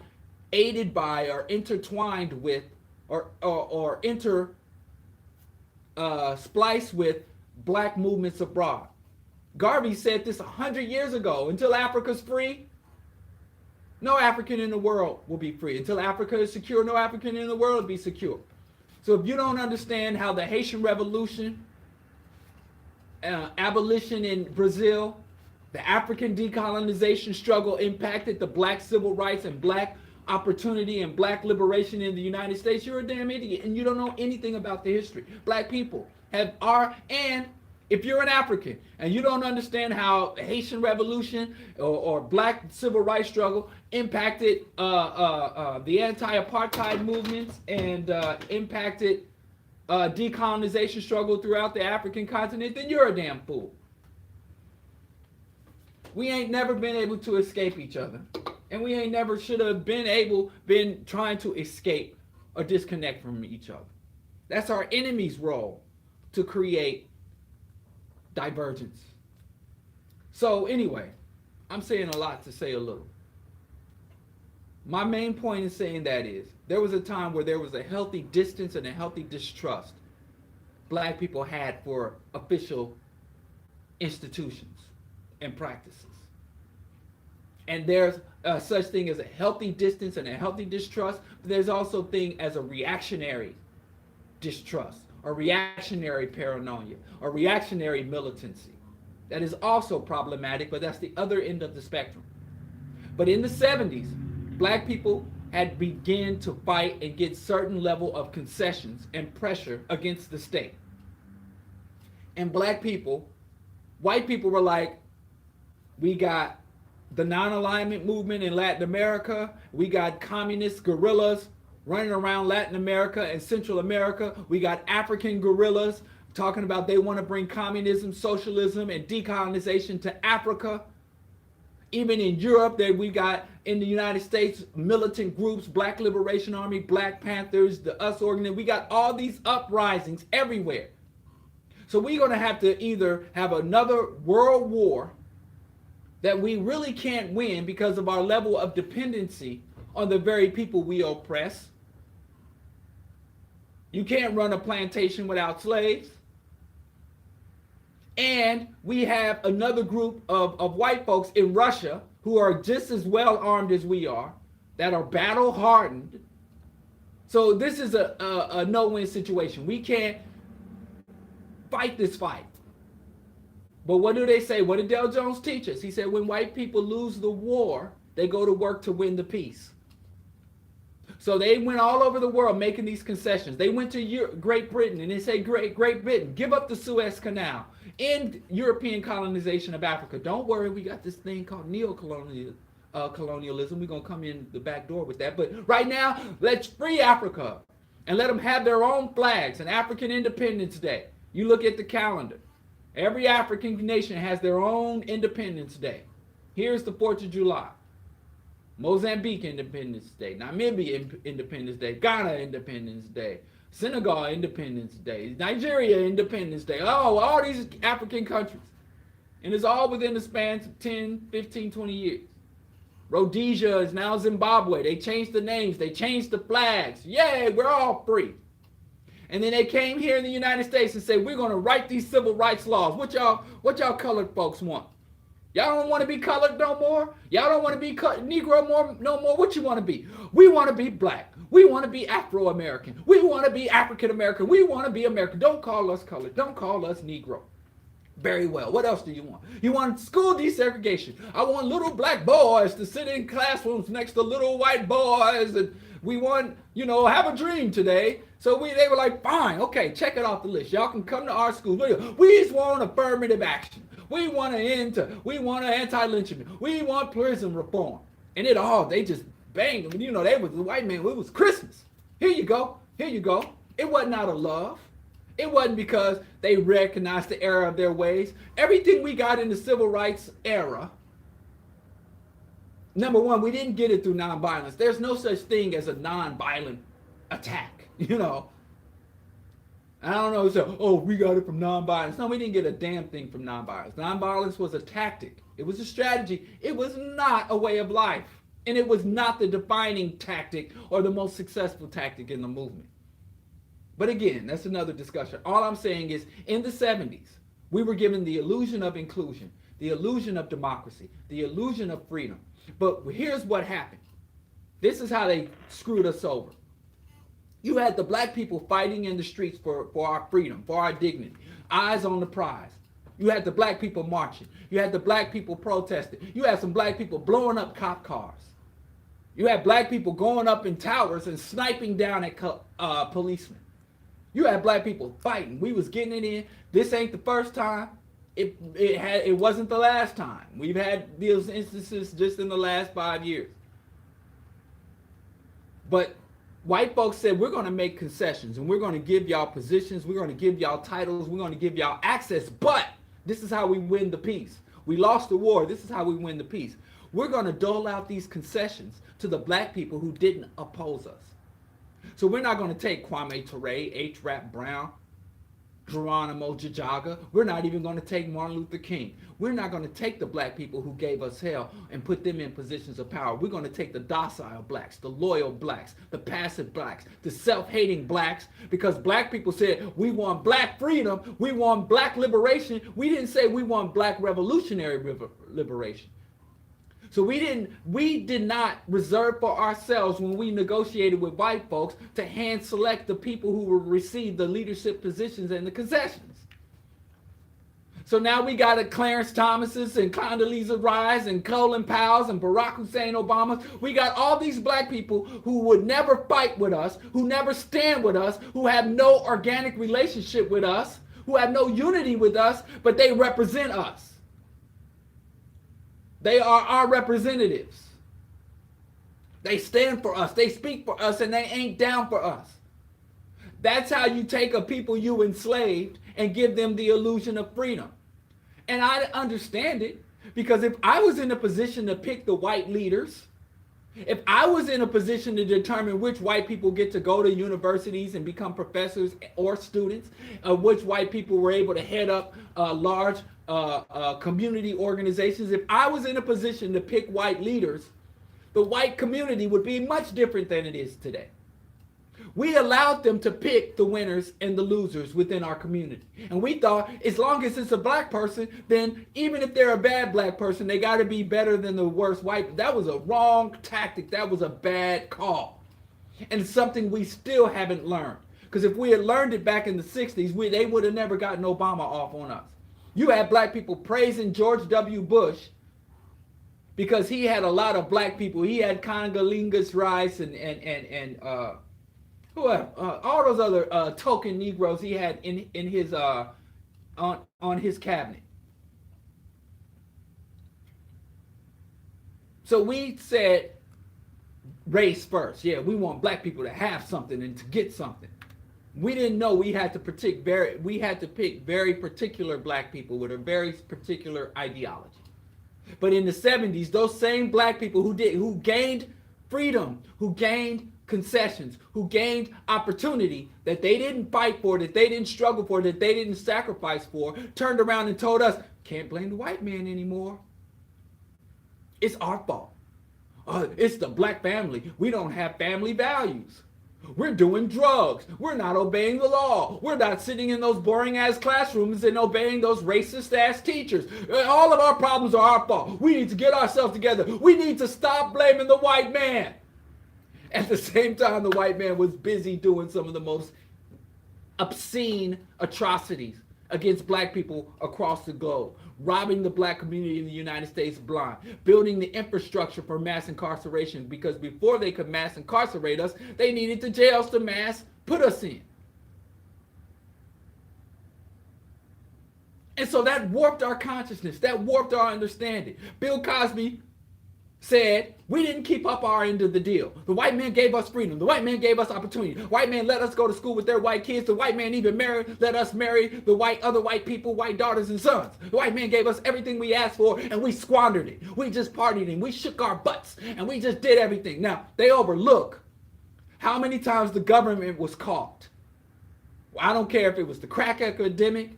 Speaker 1: aided by or intertwined with or spliced with black movements abroad. Garvey said this 100 years ago. Until Africa's free, no African in the world will be free. Until Africa is secure, no African in the world will be secure. So if you don't understand how the Haitian Revolution, abolition in Brazil, the African decolonization struggle impacted the black civil rights and black opportunity and black liberation in the United States, you're a damn idiot and you don't know anything about the history. Black people and if you're an African and you don't understand how the Haitian Revolution or black civil rights struggle impacted the anti-apartheid movements and impacted decolonization struggle throughout the African continent, then you're a damn fool. We ain't never been able to escape each other. And we ain't never should have been trying to escape or disconnect from each other. That's our enemy's role, to create divergence. So anyway, I'm saying a lot to say a little. My main point in saying that is, there was a time where there was a healthy distance and a healthy distrust black people had for official institutions and practices. And there's such thing as a healthy distance and a healthy distrust, but there's also thing as a reactionary distrust or reactionary paranoia or reactionary militancy. That is also problematic, but that's the other end of the spectrum. But in the 70s, black people had begun to fight and get certain level of concessions and pressure against the state. And black people, white people were like, we got the non-alignment movement in Latin America. We got communist guerrillas running around Latin America and Central America. We got African guerrillas talking about they want to bring communism, socialism, and decolonization to Africa. Even in Europe, that we got in the United States, militant groups, Black Liberation Army, Black Panthers, the US organization. We got all these uprisings everywhere. So we're going to have to either have another world war that we really can't win because of our level of dependency on the very people we oppress. You can't run a plantation without slaves. And we have another group of white folks in Russia who are just as well armed as we are, that are battle hardened. So this is a no-win situation. We can't fight this fight. But what do they say? What did Del Jones teach us? He said when white people lose the war, they go to work to win the peace. So they went all over the world making these concessions. They went to Great Britain and they say, Great Britain, give up the Suez Canal, end European colonization of Africa. Don't worry, we got this thing called neo-colonialism. We're going to come in the back door with that. But right now, let's free Africa and let them have their own flags and African Independence Day. You look at the calendar. Every African nation has their own Independence Day. Here's the 4th of July. Mozambique Independence Day, Namibia Independence Day, Ghana Independence Day, Senegal Independence Day, Nigeria Independence Day. Oh, all these African countries. And it's all within the span of 10, 15, 20 years. Rhodesia is now Zimbabwe. They changed the names. They changed the flags. Yay, we're all free. And then they came here in the United States and said, we're going to write these civil rights laws. What y'all colored folks want? Y'all don't want to be colored no more? Y'all don't want to be Negro no more? What you want to be? We want to be black. We want to be Afro-American. We want to be African-American. We want to be American. Don't call us colored. Don't call us Negro. Very well. What else do you want? You want school desegregation. I want little black boys to sit in classrooms next to little white boys. And we want, have a dream today. So they were like, fine, okay, check it off the list. Y'all can come to our school. We just want affirmative action. We want anti-lynching. We want prison reform. And they just banged them. They was the white man. It was Christmas. Here you go. It wasn't out of love. It wasn't because they recognized the error of their ways. Everything we got in the civil rights era, number one, we didn't get it through nonviolence. There's no such thing as a nonviolent attack, I don't know, so, we got it from nonviolence. No, we didn't get a damn thing from nonviolence. Nonviolence was a tactic. It was a strategy. It was not a way of life. And it was not the defining tactic or the most successful tactic in the movement. But again, that's another discussion. All I'm saying is, in the 70s, we were given the illusion of inclusion, the illusion of democracy, the illusion of freedom. But here's what happened. This is how they screwed us over. You had the black people fighting in the streets for our freedom, for our dignity, eyes on the prize. You had the black people marching. You had the black people protesting. You had some black people blowing up cop cars. You had black people going up in towers and sniping down at policemen. You had black people fighting. We was getting it in. This ain't the first time. It wasn't the last time. We've had these instances just in the last 5 years. But white folks said, we're going to make concessions and we're going to give y'all positions. We're going to give y'all titles. We're going to give y'all access. But this is how we win the peace. We lost the war. This is how we win the peace. We're going to dole out these concessions to the black people who didn't oppose us. So we're not going to take Kwame Ture, H. Rap Brown, Geronimo Jajaga. We're not even going to take Martin Luther King. We're not going to take the black people who gave us hell and put them in positions of power. We're going to take the docile blacks, the loyal blacks, the passive blacks, the self-hating blacks, because black people said, we want black freedom. We want black liberation. We didn't say we want black revolutionary liberation. So we did not reserve for ourselves when we negotiated with white folks to hand select the people who will receive the leadership positions and the concessions. So now we got a Clarence Thomases and Condoleezza Rice and Colin Powell's and Barack Hussein Obama. We got all these black people who would never fight with us, who never stand with us, who have no organic relationship with us, who have no unity with us, but they represent us. They are our representatives. They stand for us. They speak for us, and they ain't down for us. That's how you take a people you enslaved and give them the illusion of freedom. And I understand it, because if I was in a position to pick the white leaders, if I was in a position to determine which white people get to go to universities and become professors or students, which white people were able to head up large community organizations, if I was in a position to pick white leaders, the white community would be much different than it is today. We allowed them to pick the winners and the losers within our community. And we thought, as long as it's a black person, then even if they're a bad black person, they got to be better than the worst white. That was a wrong tactic. That was a bad call. And it's something we still haven't learned. Because if we had learned it back in the 60s, they would have never gotten Obama off on us. You had black people praising George W. Bush because he had a lot of black people. He had Condoleezza Rice and all those other token Negroes he had in his on his cabinet. So we said race first. Yeah, we want black people to have something and to get something. We didn't know we had to pick very particular black people with a very particular ideology. But in the 70s, those same black people who gained freedom, who gained concessions, who gained opportunity that they didn't fight for, that they didn't struggle for, that they didn't sacrifice for, turned around and told us, can't blame the white man anymore. It's our fault. It's the black family. We don't have family values. We're doing drugs. We're not obeying the law. We're not sitting in those boring ass classrooms and obeying those racist ass teachers. All of our problems are our fault. We need to get ourselves together. We need to stop blaming the white man. At the same time, the white man was busy doing some of the most obscene atrocities against black people across the globe, robbing the black community in the United States blind, building the infrastructure for mass incarceration, because before they could mass incarcerate us, they needed the jails to mass put us in. And so that warped our consciousness, that warped our understanding. Bill Cosby said, we didn't keep up our end of the deal. The white man gave us freedom. The white man gave us opportunity. The white man let us go to school with their white kids. The white man even let us marry the other white people, white daughters and sons. The white man gave us everything we asked for, and we squandered it. We just partied and we shook our butts and we just did everything. Now, they overlook how many times the government was caught. I don't care if it was the crack epidemic.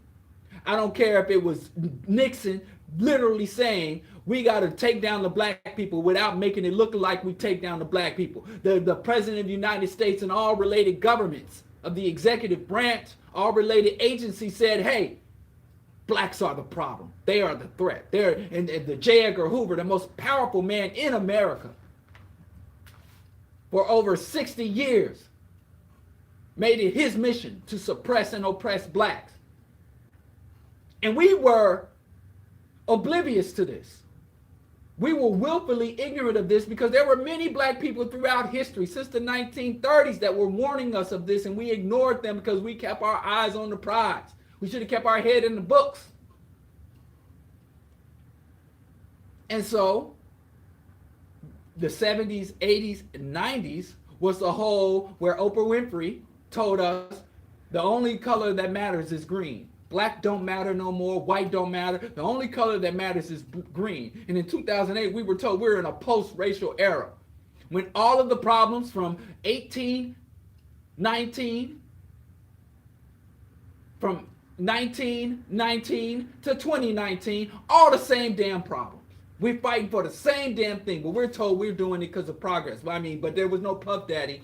Speaker 1: I don't care if it was Nixon literally saying, we got to take down the black people without making it look like we take down the black people. The president of the United States and all related governments of the executive branch, all related agencies said, hey, blacks are the problem. They are the threat. And the J. Edgar Hoover, the most powerful man in America for over 60 years, made it his mission to suppress and oppress blacks. And we were oblivious to this. We were willfully ignorant of this because there were many black people throughout history since the 1930s that were warning us of this, and we ignored them because we kept our eyes on the prize. We should have kept our head in the books. And so the 70s, 80s, and 90s was the whole where Oprah Winfrey told us the only color that matters is green. Black don't matter no more. White don't matter. The only color that matters is green. And in 2008, we were told we're in a post-racial era when all of the problems from 1919 to 2019, all the same damn problems. We're fighting for the same damn thing, but we're told we're doing it because of progress. But there was no Puff Daddy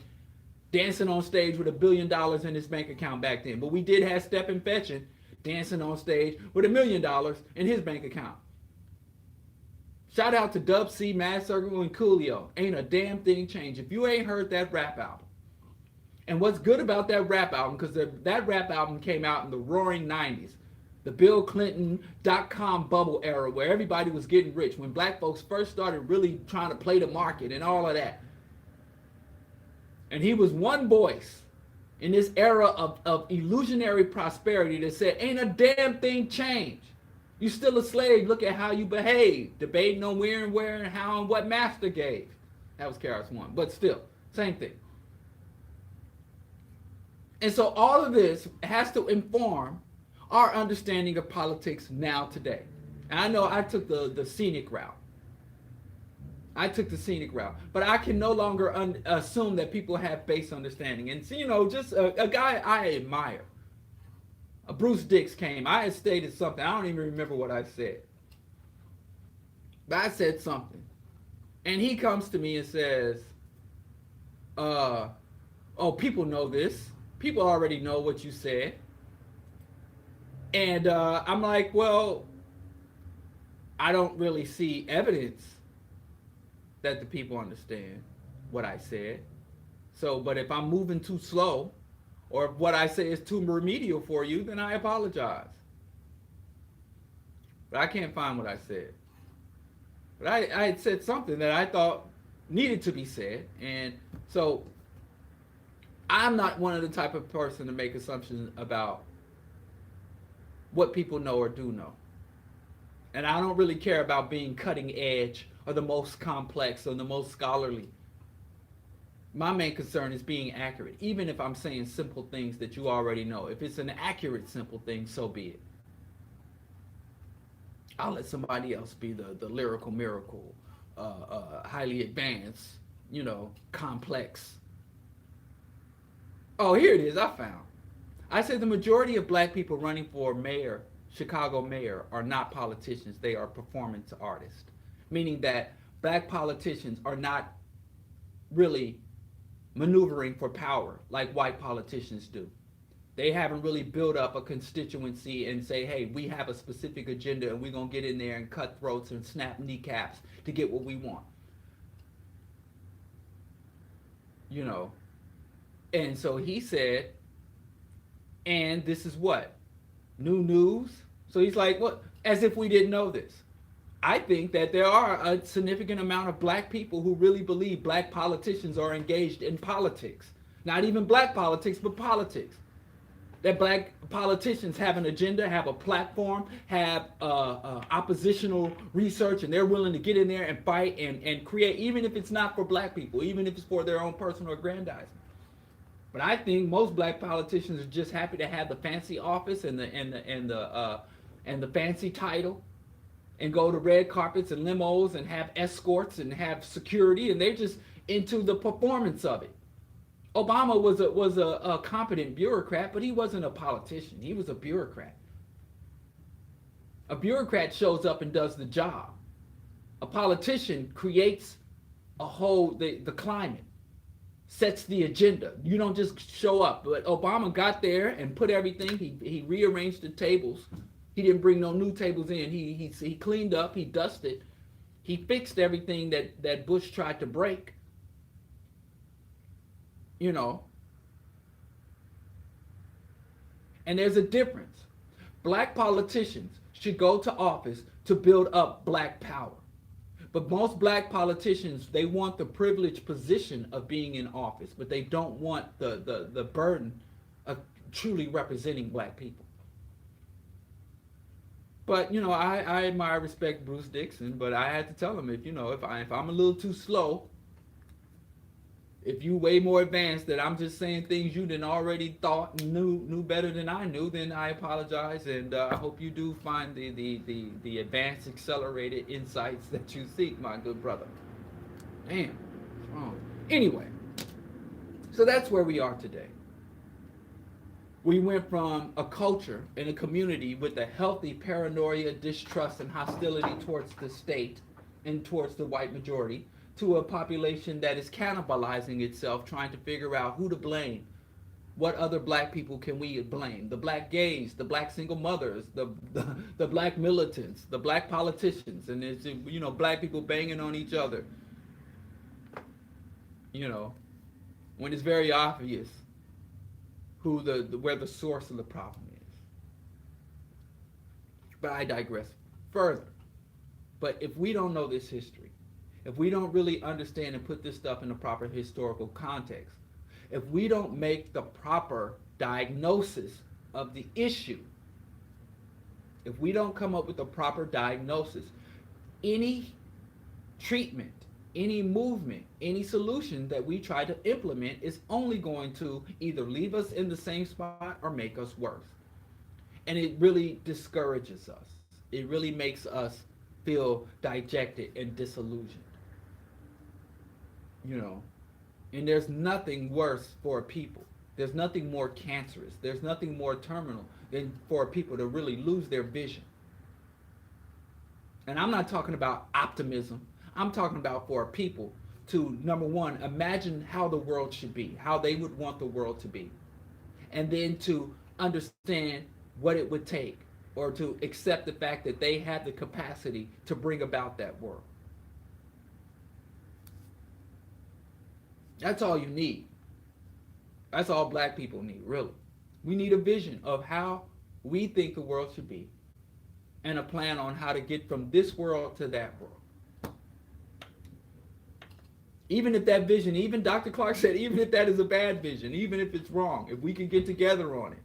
Speaker 1: dancing on stage with $1 billion in his bank account back then. But we did have Stephen Fetching dancing on stage with $1 million in his bank account. Shout out to Dub C, Mad Circle, and Coolio. Ain't a damn thing changed. If you ain't heard that rap album, and what's good about that rap album, because that rap album came out in the roaring 90s, the Bill Clinton .com bubble era where everybody was getting rich, when black folks first started really trying to play the market and all of that. And he was one voice in this era of illusionary prosperity that said, ain't a damn thing changed. You still a slave. Look at how you behave. Debating on where and how and what master gave. That was KRS-One. But still, same thing. And so all of this has to inform our understanding of politics now today. And I know I took the scenic route. But I can no longer assume that people have base understanding. And so, just a guy I admire, Bruce Dix came. I had stated something. I don't even remember what I said. But I said something. And he comes to me and says, oh, people know this. People already know what you said. And I'm like, well, I don't really see evidence that the people understand what I said. So, but if I'm moving too slow, or if what I say is too remedial for you, then I apologize. But I can't find what I said. But I had said something that I thought needed to be said. And so I'm not one of the type of person to make assumptions about what people know or do know. And I don't really care about being cutting edge or the most complex or the most scholarly. My main concern is being accurate, even if I'm saying simple things that you already know. If it's an accurate, simple thing, so be it. I'll let somebody else be the lyrical miracle, highly advanced, complex. Oh, here it is. I found. I said the majority of black people running for mayor, Chicago mayor, are not politicians. They are performance artists. Meaning that black politicians are not really maneuvering for power like white politicians do. They haven't really built up a constituency and say, hey, we have a specific agenda and we're going to get in there and cut throats and snap kneecaps to get what we want. And so he said, and this is what? New news? So he's like, what? As if we didn't know this. I think that there are a significant amount of black people who really believe black politicians are engaged in politics. Not even black politics, but politics. That black politicians have an agenda, have a platform, have oppositional research, and they're willing to get in there and fight and create, even if it's not for black people, even if it's for their own personal aggrandizement. But I think most black politicians are just happy to have the fancy office and the fancy title, and go to red carpets and limos and have escorts and have security, and they're just into the performance of it. Obama was a competent bureaucrat, but he wasn't a politician. He was a bureaucrat. A bureaucrat shows up and does the job. A politician creates the climate, sets the agenda. You don't just show up. But Obama got there and put everything. He rearranged the tables. He didn't bring no new tables in. He cleaned up. He dusted. He fixed everything that Bush tried to break. And there's a difference. Black politicians should go to office to build up black power. But most black politicians, they want the privileged position of being in office, but they don't want the burden of truly representing black people. But I admire, respect Bruce Dixon, but I had to tell him if I'm a little too slow, if you way more advanced, that I'm just saying things you didn't already thought and knew better than I knew, then I apologize, and I hope you do find the advanced, accelerated insights that you seek, my good brother. Damn, what's wrong? Anyway, so that's where we are today. We went from a culture and a community with a healthy paranoia, distrust, and hostility towards the state and towards the white majority, to a population that is cannibalizing itself, trying to figure out who to blame what other black people can we blame? The black gays, the black single mothers, the black militants, the black politicians, and it's, black people banging on each other. You know, when it's very obvious who where the source of the problem is. But I digress further. But if we don't know this history, if we don't really understand and put this stuff in the proper historical context, if we don't make the proper diagnosis of the issue, if we don't come up with a proper diagnosis, any treatment, any movement, any solution that we try to implement is only going to either leave us in the same spot or make us worse. And it really discourages us. It really makes us feel dejected and disillusioned. You know, and there's nothing worse for a people. There's nothing more cancerous. There's nothing more terminal than for people to really lose their vision. And I'm not talking about optimism. I'm talking about for people to, number one, imagine how the world should be, how they would want the world to be. And then to understand what it would take, or to accept the fact that they have the capacity to bring about that world. That's all you need. That's all black people need, really. We need a vision of how we think the world should be and a plan on how to get from this world to that world. Even if that vision, even Dr. Clark said, even if that is a bad vision, even if it's wrong, if we can get together on it,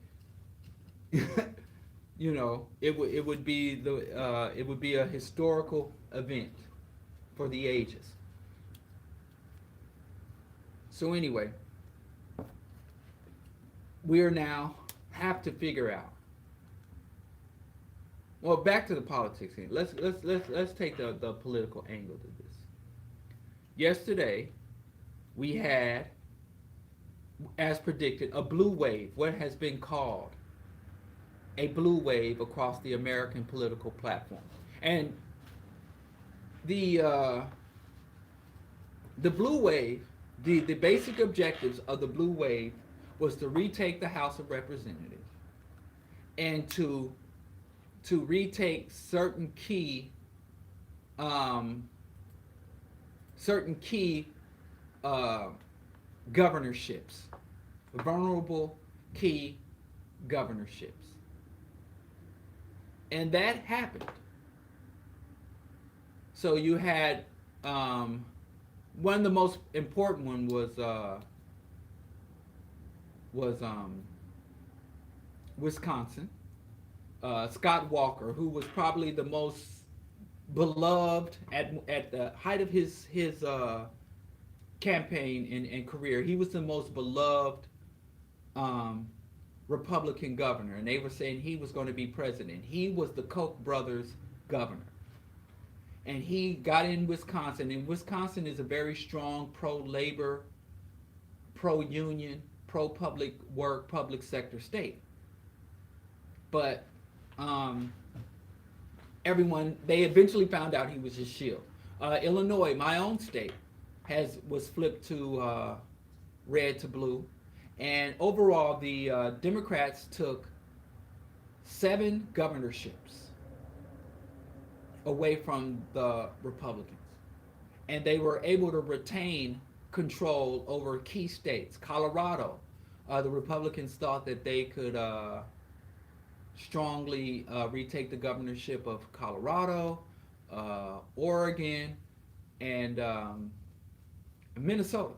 Speaker 1: it would be a historical event for the ages. So anyway, we are now have to figure out. Well, back to the politics. Let's take the political angle to this. Yesterday, we had, as predicted, a blue wave. What has been called a blue wave across the American political platform, and the blue wave. The basic objectives of the blue wave was to retake the House of Representatives and to retake certain key governorships, vulnerable key governorships. And that happened. So you had one of the most important one was Wisconsin. Scott Walker, who was probably the most beloved at the height of his campaign and career. He was the most beloved Republican governor, and they were saying he was going to be president. He was the Koch brothers' governor. And he got in Wisconsin, and Wisconsin is a very strong pro-labor, pro-union, pro-public work, public sector state. But they eventually found out he was a shield. Illinois, my own state, was flipped to red to blue. And overall, the Democrats took 7 governorships away from the Republicans. And they were able to retain control over key states. Colorado, the Republicans thought that they could strongly retake the governorship of Colorado, Oregon, and Minnesota.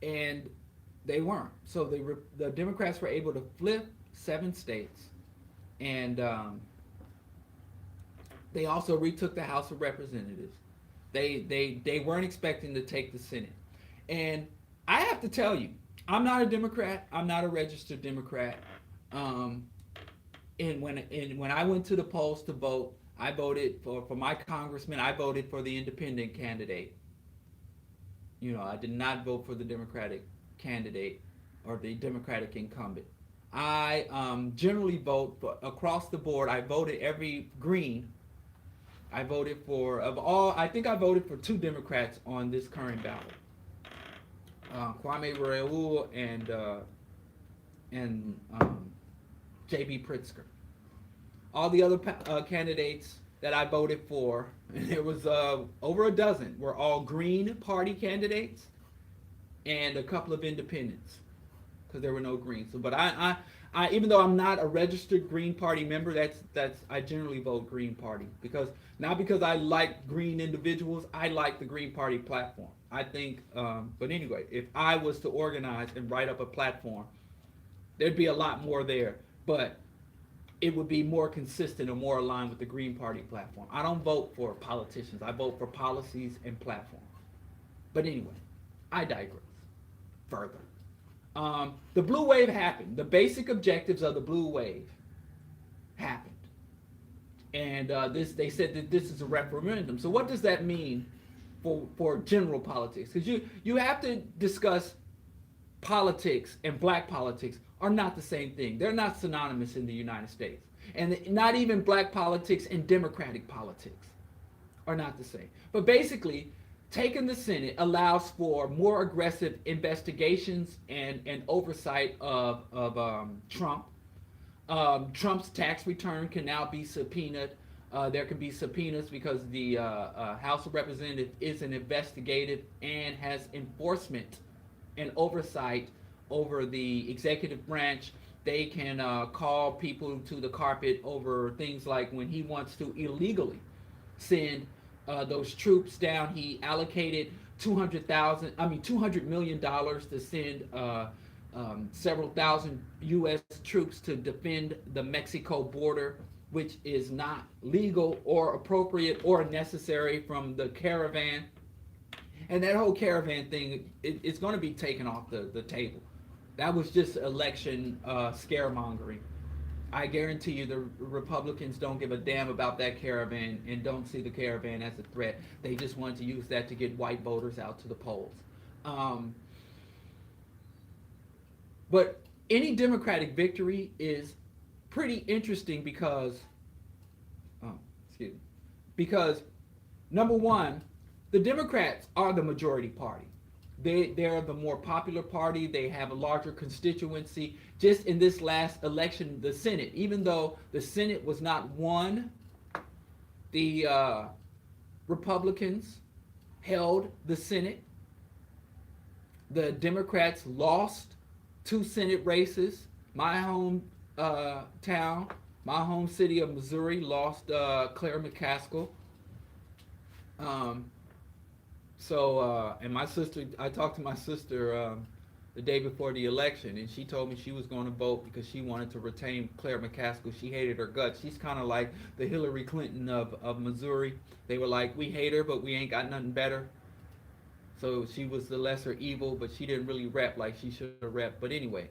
Speaker 1: And they weren't. So the Democrats were able to flip 7 states, and they also retook the House of Representatives. They weren't expecting to take the Senate. And I have to tell you, I'm not a Democrat. I'm not a registered Democrat. And when I went to the polls to vote, I voted for my congressman. I voted for the independent candidate. I did not vote for the Democratic candidate or the Democratic incumbent. I generally vote across the board. I voted every green. I voted I think I voted for 2 Democrats on this current ballot. Kwame Raoul and and J.B. Pritzker. All the other candidates that I voted for, and there was over a dozen, were all Green Party candidates and a couple of independents because there were no Greens. So, but even though I'm not a registered Green Party member, that's I generally vote Green Party because not because I like Green individuals, I like the Green Party platform. I think, but anyway, if I was to organize and write up a platform, there'd be a lot more there, but it would be more consistent or more aligned with the Green Party platform. I don't vote for politicians. I vote for policies and platforms. But anyway, I digress further. The blue wave happened. The basic objectives of the blue wave happened, and they said that this is a referendum. So what does that mean for general politics? Because you have to discuss politics and black politics are not the same thing. They're not synonymous in the United States, and not even black politics and democratic politics are not the same. But basically, taking the Senate allows for more aggressive investigations and oversight of Trump. Trump's tax return can now be subpoenaed. There can be subpoenas because the House of Representatives is an investigative and has enforcement and oversight over the executive branch. They can call people to the carpet over things like when he wants to illegally send those troops down. He allocated $200 million to send several thousand U.S. troops to defend the Mexico border, which is not legal or appropriate or necessary from the caravan. And that whole caravan thing, it's going to be taken off the table. That was just election scaremongering. I guarantee you the Republicans don't give a damn about that caravan and don't see the caravan as a threat. They just want to use that to get white voters out to the polls. But any Democratic victory is pretty interesting because, because number one, the Democrats are the majority party. They're the more popular party. They have a larger constituency. Just in this last election, the Senate, even though the Senate was not won, the Republicans held the Senate. The Democrats lost 2 Senate races. My home town, my home city of Missouri, lost Claire McCaskill. And my sister, I talked to my sister the day before the election, and she told me she was going to vote because she wanted to retain Claire McCaskill. She hated her guts. She's kind of like the Hillary Clinton of Missouri. They were like, we hate her, but we ain't got nothing better. So she was the lesser evil, but she didn't really rep like she should have repped. But anyway,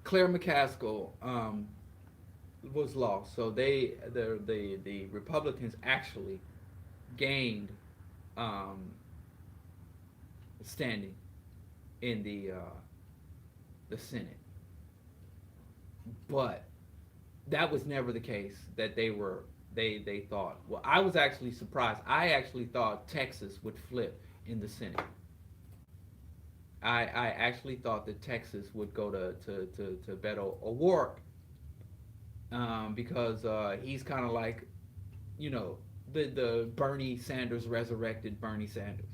Speaker 1: Claire McCaskill was lost. So the Republicans actually gained standing in the Senate, but that was never the case that they thought. Well, I was actually surprised. I actually thought Texas would flip in the Senate. I actually thought that Texas would go to Beto O'Rourke because he's kind of like, the Bernie Sanders resurrected Bernie Sanders.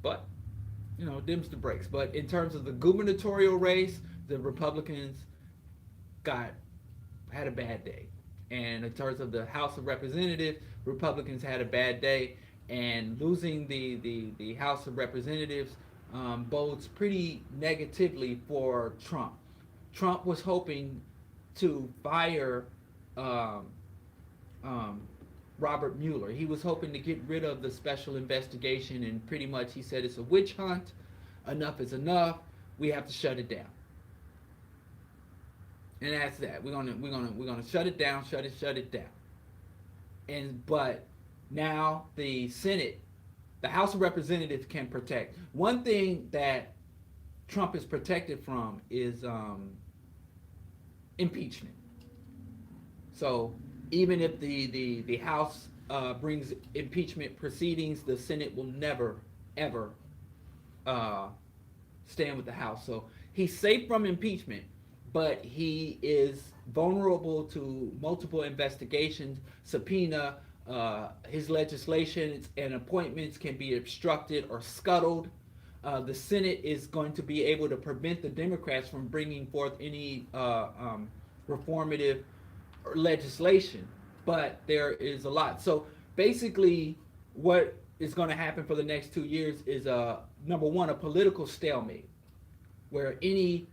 Speaker 1: But, dims the brakes. But in terms of the gubernatorial race, the Republicans had a bad day. And in terms of the House of Representatives, Republicans had a bad day. And losing the House of Representatives bodes pretty negatively for Trump. Trump was hoping to fire Robert Mueller. He was hoping to get rid of the special investigation, and pretty much he said it's a witch hunt. Enough is enough. We have to shut it down. And that's that. We're gonna shut it down. Shut it down. But now the Senate, the House of Representatives can protect. One thing that Trump is protected from is impeachment. So even if the House brings impeachment proceedings, the Senate will never, ever uh, staying with the House. So he's safe from impeachment, but he is vulnerable to multiple investigations, subpoena. His legislation and appointments can be obstructed or scuttled. The Senate is going to be able to prevent the Democrats from bringing forth any reformative legislation, but there is a lot. So basically, what is going to happen for the next 2 years is number one, a political stalemate, where any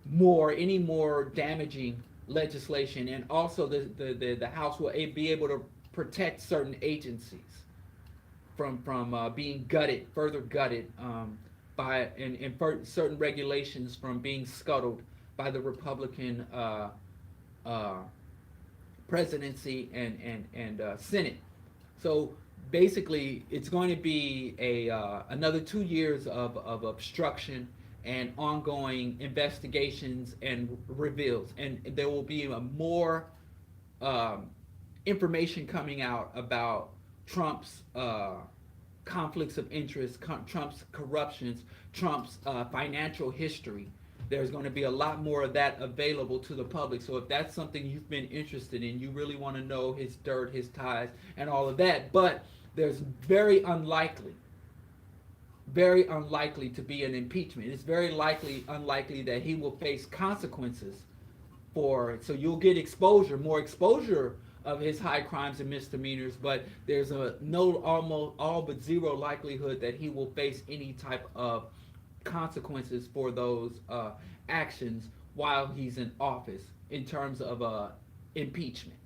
Speaker 1: more damaging legislation, and also the House will be able to protect certain agencies from being gutted, further gutted by and certain regulations from being scuttled by the Republican uh, presidency and Senate. So basically, it's going to be a another 2 years of obstruction and ongoing investigations and reveals, and there will be a more um, information coming out about Trump's conflicts of interest, Trump's corruptions, Trump's financial history. There's going to be a lot more of that available to the public. So if that's something you've been interested in, you really want to know his dirt, his ties, and all of that. But there's very unlikely to be an impeachment. It's very unlikely that he will face consequences for it. So you'll get more exposure of his high crimes and misdemeanors, but there's a no almost all but zero likelihood that he will face any type of consequences for those actions while he's in office in terms of impeachment.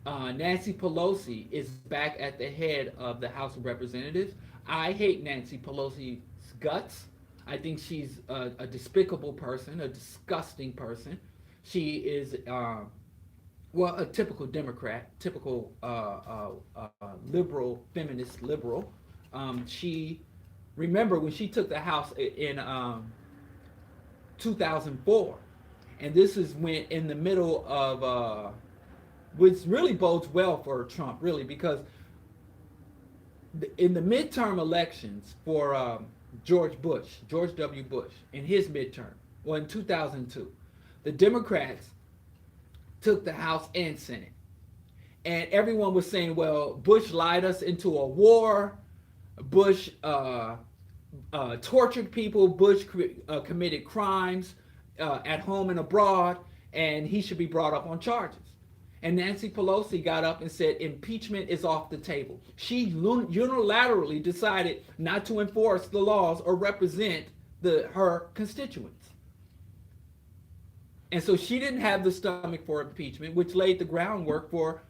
Speaker 1: Nancy Pelosi is back at the head of the House of Representatives. I hate Nancy Pelosi's guts. I think she's a despicable person, a disgusting person. She is, well, a typical Democrat, typical liberal, feminist liberal. She, remember when she took the House in 2004, and this is when in the middle of, which really bodes well for Trump, really, because in the midterm elections for George W. Bush, in his midterm, well, in 2002, the Democrats took the House and Senate. And everyone was saying, well, Bush lied us into a war. Bush tortured people. Bush committed crimes at home and abroad, and he should be brought up on charges. And Nancy Pelosi got up and said impeachment is off the table. She unilaterally decided not to enforce the laws or represent her constituents. And so she didn't have the stomach for impeachment, which laid the groundwork for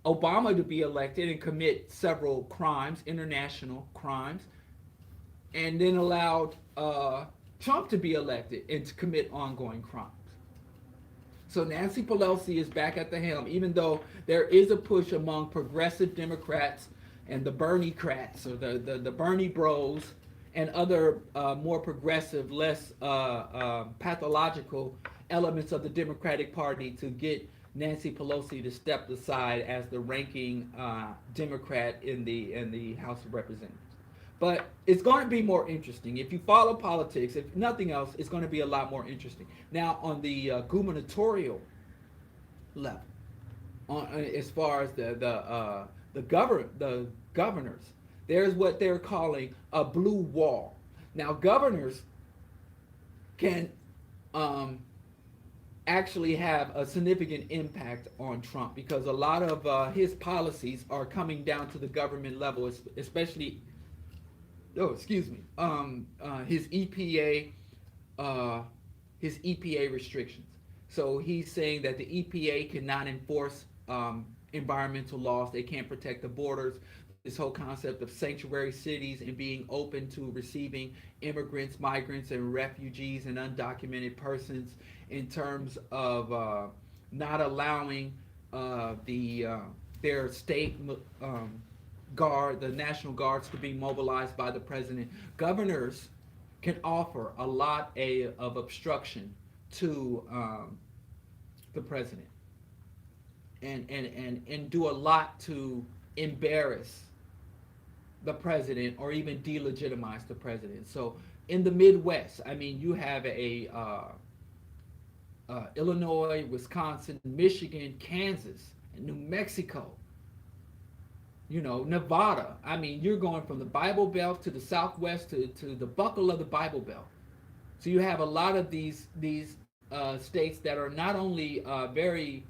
Speaker 1: Obama to be elected and commit several crimes, international crimes, and then allowed Trump to be elected and to commit ongoing crimes. So Nancy Pelosi is back at the helm, even though there is a push among progressive Democrats and the Bernie-crats, or the Bernie bros, and other more progressive, less pathological elements of the Democratic Party to get Nancy Pelosi to step aside as the ranking Democrat in the House of Representatives. But it's going to be more interesting. If you follow politics, if nothing else, it's going to be a lot more interesting. Now, on the gubernatorial level, as far as the governors, there's what they're calling a blue wall. Now, governors can actually have a significant impact on Trump because a lot of his policies are coming down to the government level, especially his EPA restrictions. So he's saying that the EPA cannot enforce environmental laws. They can't protect the borders. This whole concept of sanctuary cities and being open to receiving immigrants, migrants, and refugees and undocumented persons, in terms of not allowing their state guard, the National Guards, to be mobilized by the president. Governors can offer a lot of obstruction to the president and do a lot to embarrass the president or even delegitimize the president. So in the Midwest. I mean, you have Illinois, Wisconsin, Michigan, Kansas, and New Mexico, Nevada. I mean, you're going from the Bible Belt to the Southwest to the buckle of the Bible Belt. So you have a lot of these states that are not only very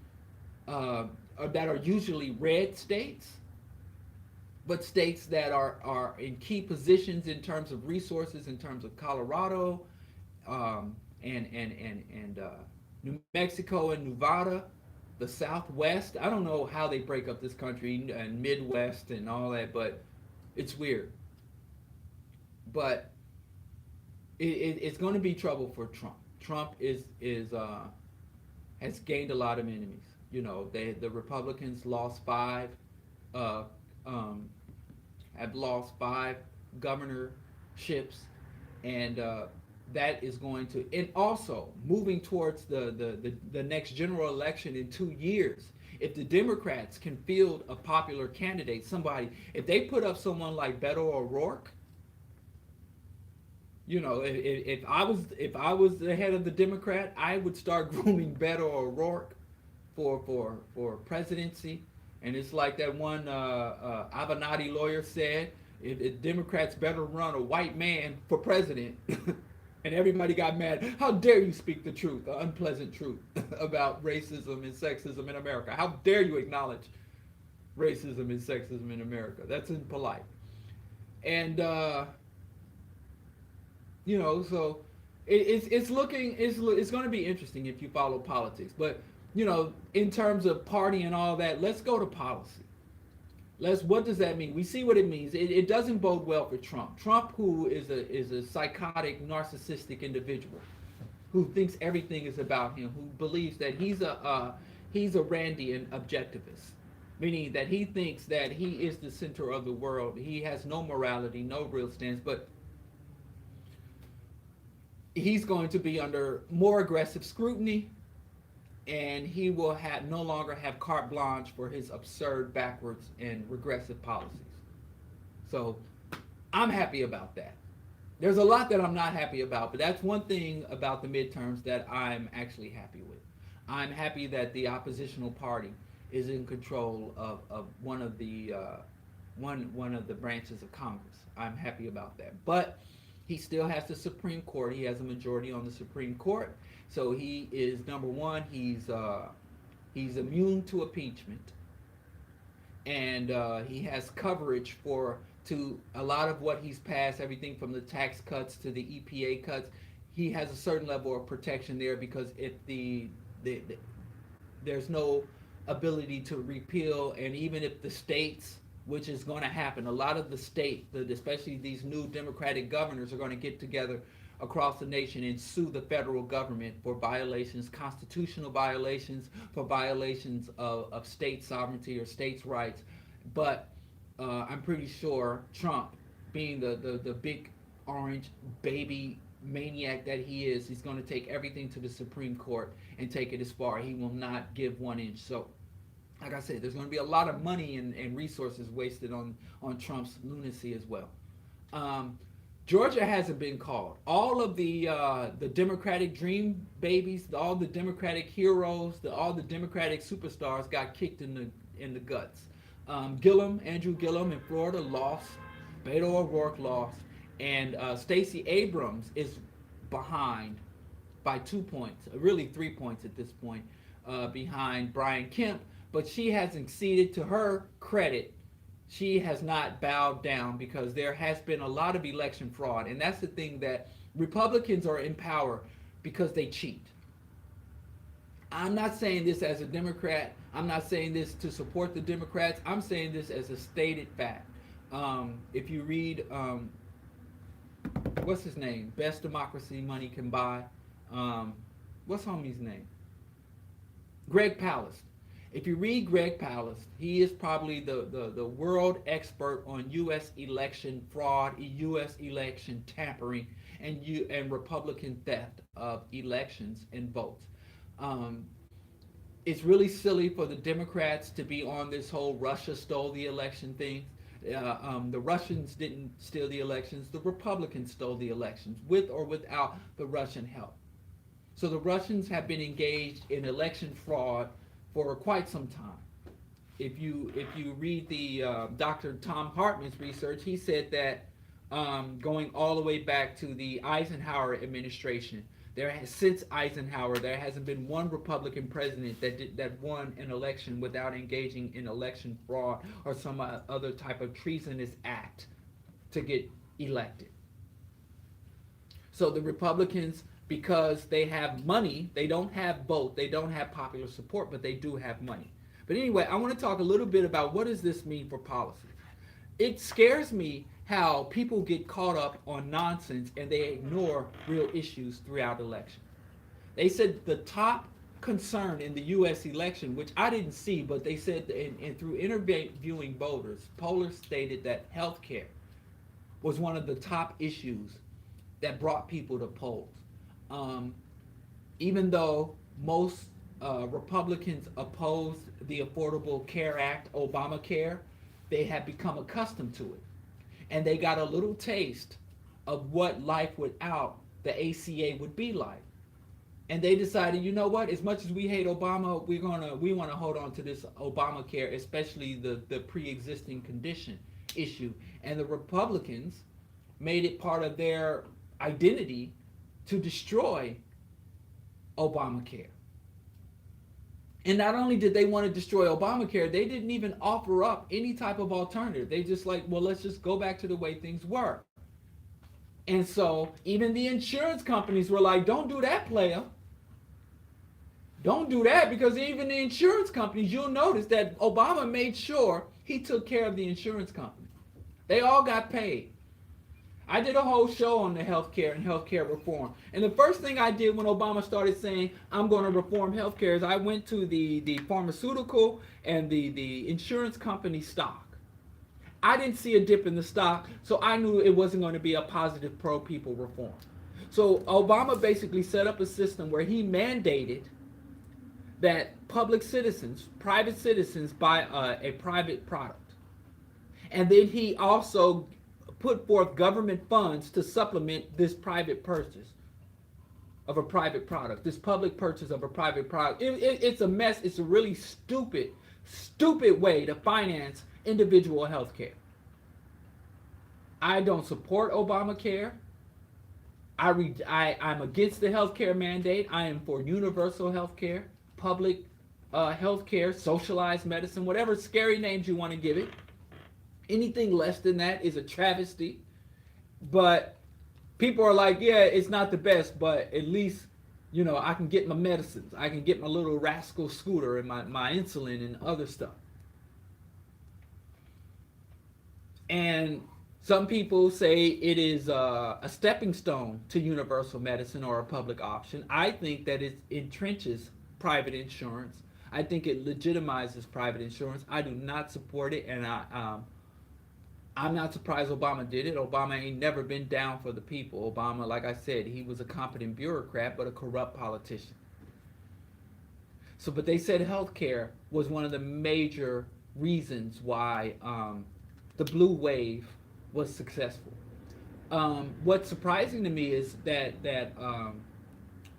Speaker 1: that are usually red states, but states that are in key positions in terms of resources, in terms of Colorado, and New Mexico and Nevada, the Southwest. I don't know how they break up this country and Midwest and all that, but it's weird. But it's going to be trouble for Trump. Trump is has gained a lot of enemies. The Republicans lost five, uh, um, have lost five governorships, and that is going to, and also moving towards the next general election in 2 years. If the Democrats can field a popular candidate, somebody, if they put up someone like Beto O'Rourke, if I was the head of the Democrat, I would start grooming Beto O'Rourke for presidency. And it's like that one Avenatti lawyer said: if Democrats better run a white man for president. And everybody got mad. How dare you speak the truth, the unpleasant truth about racism and sexism in America? How dare you acknowledge racism and sexism in America? That's impolite. And so it's going to be interesting if you follow politics. But in terms of party and all that, let's go to policy. What does that mean? We see what it means. It doesn't bode well for Trump. Trump, who is a psychotic, narcissistic individual, who thinks everything is about him, who believes that he's a Randian objectivist, meaning that he thinks that he is the center of the world. He has no morality, no real stance, but he's going to be under more aggressive scrutiny, and he will no longer have carte blanche for his absurd, backwards, and regressive policies. So I'm happy about that. There's a lot that I'm not happy about, but that's one thing about the midterms that I'm actually happy with. I'm happy that the oppositional party is in control of one of the branches of Congress. I'm happy about that. But he still has the Supreme Court. He has a majority on the Supreme Court. So he is, number one, he's immune to impeachment, and he has coverage to a lot of what he's passed, everything from the tax cuts to the EPA cuts. He has a certain level of protection there, because if there's no ability to repeal, and even if the states, which is going to happen, a lot of the states, especially these new Democratic governors, are going to get together across the nation and sue the federal government for violations, constitutional violations, for violations of state sovereignty or states' rights. But I'm pretty sure Trump, being the big orange baby maniac that he is, he's going to take everything to the Supreme Court and take it as far. He will not give 1 inch. So, like I said, there's going to be a lot of money and resources wasted on Trump's lunacy as well. Georgia hasn't been called. All of the Democratic dream babies, all the Democratic heroes, all the Democratic superstars got kicked in the guts. Andrew Gillum in Florida lost. Beto O'Rourke lost, and Stacey Abrams is behind by 2 points, really 3 points at this point, behind Brian Kemp. But she hasn't ceded. To her credit, she has not bowed down, because there has been a lot of election fraud. And that's the thing, that Republicans are in power because they cheat. I'm not saying this as a Democrat. I'm not saying this to support the Democrats. I'm saying this as a stated fact. If you read, what's his name? Best Democracy Money Can Buy. What's homie's name? Greg Palast. If you read Greg Palast, he is probably the world expert on U.S. election fraud, U.S. election tampering, and Republican theft of elections and votes. It's really silly for the Democrats to be on this whole Russia stole the election thing. The Russians didn't steal the elections. The Republicans stole the elections, with or without the Russian help. So the Russians have been engaged in election fraud for quite some time. If you read the Dr. Tom Hartman's research, he said that going all the way back to the Eisenhower administration, since Eisenhower, there hasn't been one Republican president that won an election without engaging in election fraud or some other type of treasonous act to get elected. So the Republicans, because they have money, they don't have both. They don't have popular support, but they do have money. But anyway, I want to talk a little bit about what does this mean for policy. It scares me how people get caught up on nonsense and they ignore real issues throughout election. They said the top concern in the U.S. election, which I didn't see, but they said through interviewing voters, pollers stated that health care was one of the top issues that brought people to polls. Even though most Republicans opposed the Affordable Care Act, Obamacare, they had become accustomed to it. And they got a little taste of what life without the ACA would be like. And they decided, you know what, as much as we hate Obama, we want to hold on to this Obamacare, especially the pre-existing condition issue. And the Republicans made it part of their identity to destroy Obamacare. And not only did they want to destroy Obamacare, they didn't even offer up any type of alternative. They just like, well, let's just go back to the way things were. And so even the insurance companies were like, don't do that, player. Don't do that, because even the insurance companies, you'll notice that Obama made sure he took care of the insurance company. They all got paid. I did a whole show on the healthcare and healthcare reform. And the first thing I did when Obama started saying, I'm going to reform healthcare, is I went to the pharmaceutical and the insurance company stock. I didn't see a dip in the stock, so I knew it wasn't going to be a positive pro-people reform. So Obama basically set up a system where he mandated that public citizens, private citizens, buy a private product. And then he also put forth government funds to supplement this private purchase of a private product, this public purchase of a private product. It's a mess. It's a really stupid way to finance individual health care. I don't support Obamacare. I'm against the health care mandate. I am for universal health care, public health care, socialized medicine, whatever scary names you want to give it. Anything less than that is a travesty. But people are like, yeah, it's not the best, but at least, I can get my medicines. I can get my little rascal scooter and my insulin and other stuff. And some people say it is a stepping stone to universal medicine or a public option. I think that it entrenches private insurance. I think it legitimizes private insurance. I do not support it, and I'm not surprised Obama did it. Obama ain't never been down for the people. Obama, like I said, he was a competent bureaucrat, but a corrupt politician. So, but they said healthcare was one of the major reasons why the blue wave was successful. What's surprising to me is that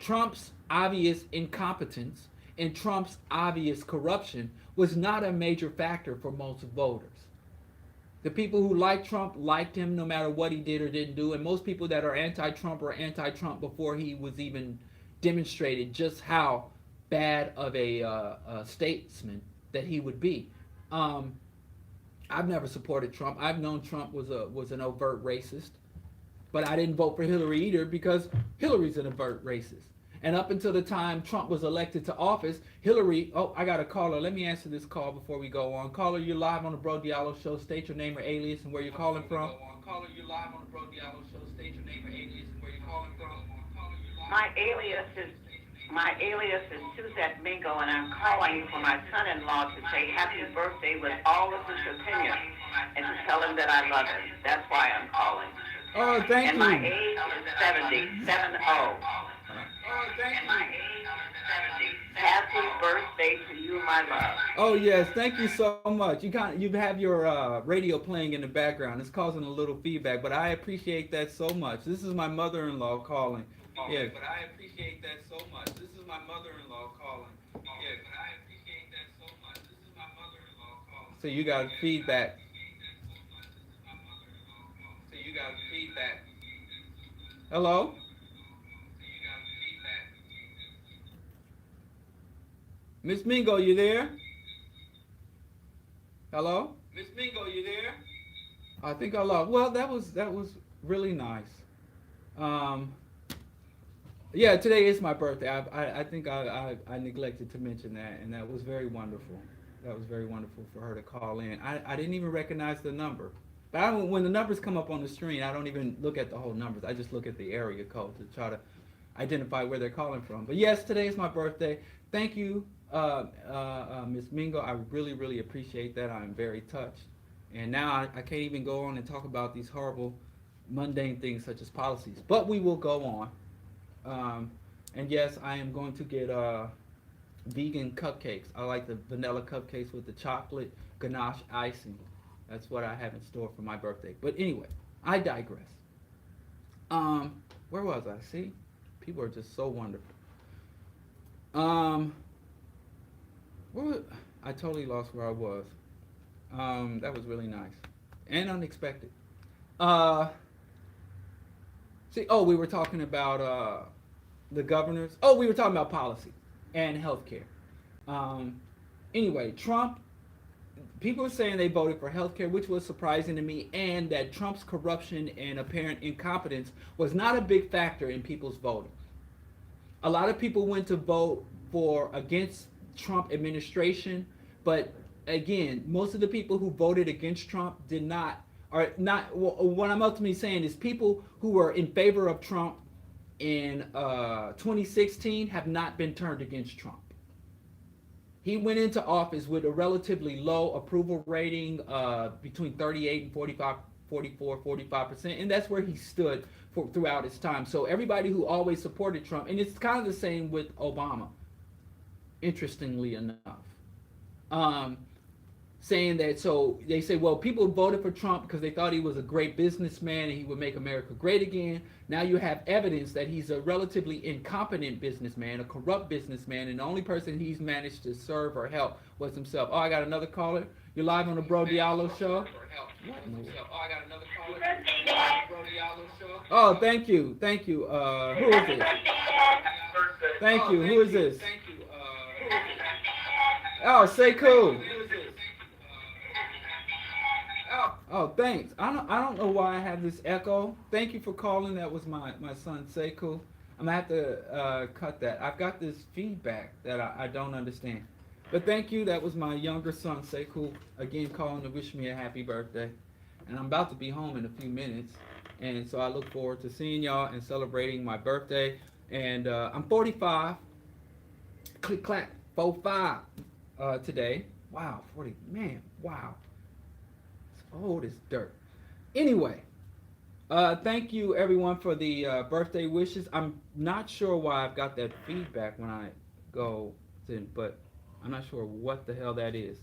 Speaker 1: Trump's obvious incompetence and Trump's obvious corruption was not a major factor for most voters. The people who liked Trump liked him no matter what he did or didn't do. And most people that are anti-Trump were anti-Trump before he was even demonstrated just how bad of a statesman that he would be. I've never supported Trump. I've known Trump was an overt racist. But I didn't vote for Hillary either because Hillary's an overt racist. And up until the time Trump was elected to office, Hillary, I got a caller. Let me answer this call before we go on. Caller, you're live on the Bro Diallo Show. State your name or alias and where you're calling from. Caller, you're live on the Bro Diallo Show. State your name or alias and where you're calling from.
Speaker 2: My alias is Suzette Mingo, and I'm calling for my son-in-law to say happy birthday with all of his opinions and to tell him that I love him. That's why I'm calling.
Speaker 1: Oh, thank
Speaker 2: and
Speaker 1: you.
Speaker 2: And my age is 70. Happy birthday to you, my love.
Speaker 1: Oh yes, thank you so much. You have your radio playing in the background. It's causing a little feedback, but I appreciate that so much. This is my mother-in-law calling. Yeah. But I appreciate that so much. This is my mother-in-law calling. Yeah. But I appreciate that so much. This is my mother-in-law calling. So you got feedback. So you got feedback. Hello? Miss Mingo, you there? Hello? Miss Mingo, you there? I think I lost. Well, that was really nice. Um, yeah, today is my birthday. I think I neglected to mention that, and that was very wonderful. That was very wonderful for her to call in. I didn't even recognize the number. But when the numbers come up on the screen, I don't even look at the whole numbers. I just look at the area code to try to identify where they're calling from. But yes, today is my birthday. Thank you, Miss Mingo. I really, really appreciate that. I'm very touched. And now I can't even go on and talk about these horrible, mundane things such as policies. But we will go on. And yes, I am going to get vegan cupcakes. I like the vanilla cupcakes with the chocolate ganache icing. That's what I have in store for my birthday. But anyway, I digress. Where was I? See, people are just so wonderful. I totally lost where I was. That was really nice and unexpected. We were talking about the governors. Oh, we were talking about policy and healthcare. Anyway, Trump. People are saying they voted for healthcare, which was surprising to me, and that Trump's corruption and apparent incompetence was not a big factor in people's voting. A lot of people went to vote for against Trump administration, but again, most of the people who voted against Trump did not, or not. What I'm ultimately saying is people who were in favor of Trump in 2016 have not been turned against Trump. He went into office with a relatively low approval rating, between 38 and 45%, and that's where he stood throughout his time. So everybody who always supported Trump, and it's kind of the same with Obama, interestingly enough, saying that, so they say, well, people voted for Trump because they thought he was a great businessman and he would make America great again. Now you have evidence that he's a relatively incompetent businessman, a corrupt businessman, and the only person he's managed to serve or help was himself. Oh, I got another caller. You're live on the Bro Diallo show. Oh, thank you. Thank you. Who is this? Thank you. Who is this? Oh, say cool. Oh, thanks. I don't know why I have this echo. Thank you for calling. That was my son Sekou. I'm gonna have to cut that. I've got this feedback that I don't understand. But thank you. That was my younger son Sekou again calling to wish me a happy birthday. And I'm about to be home in a few minutes, and so I look forward to seeing y'all and celebrating my birthday. And I'm 45. Click clack 45 today. Wow, 40. Man, wow. Old as dirt. Anyway, thank you everyone for the birthday wishes. I'm not sure why I've got that feedback when I go to, but I'm not sure what the hell that is.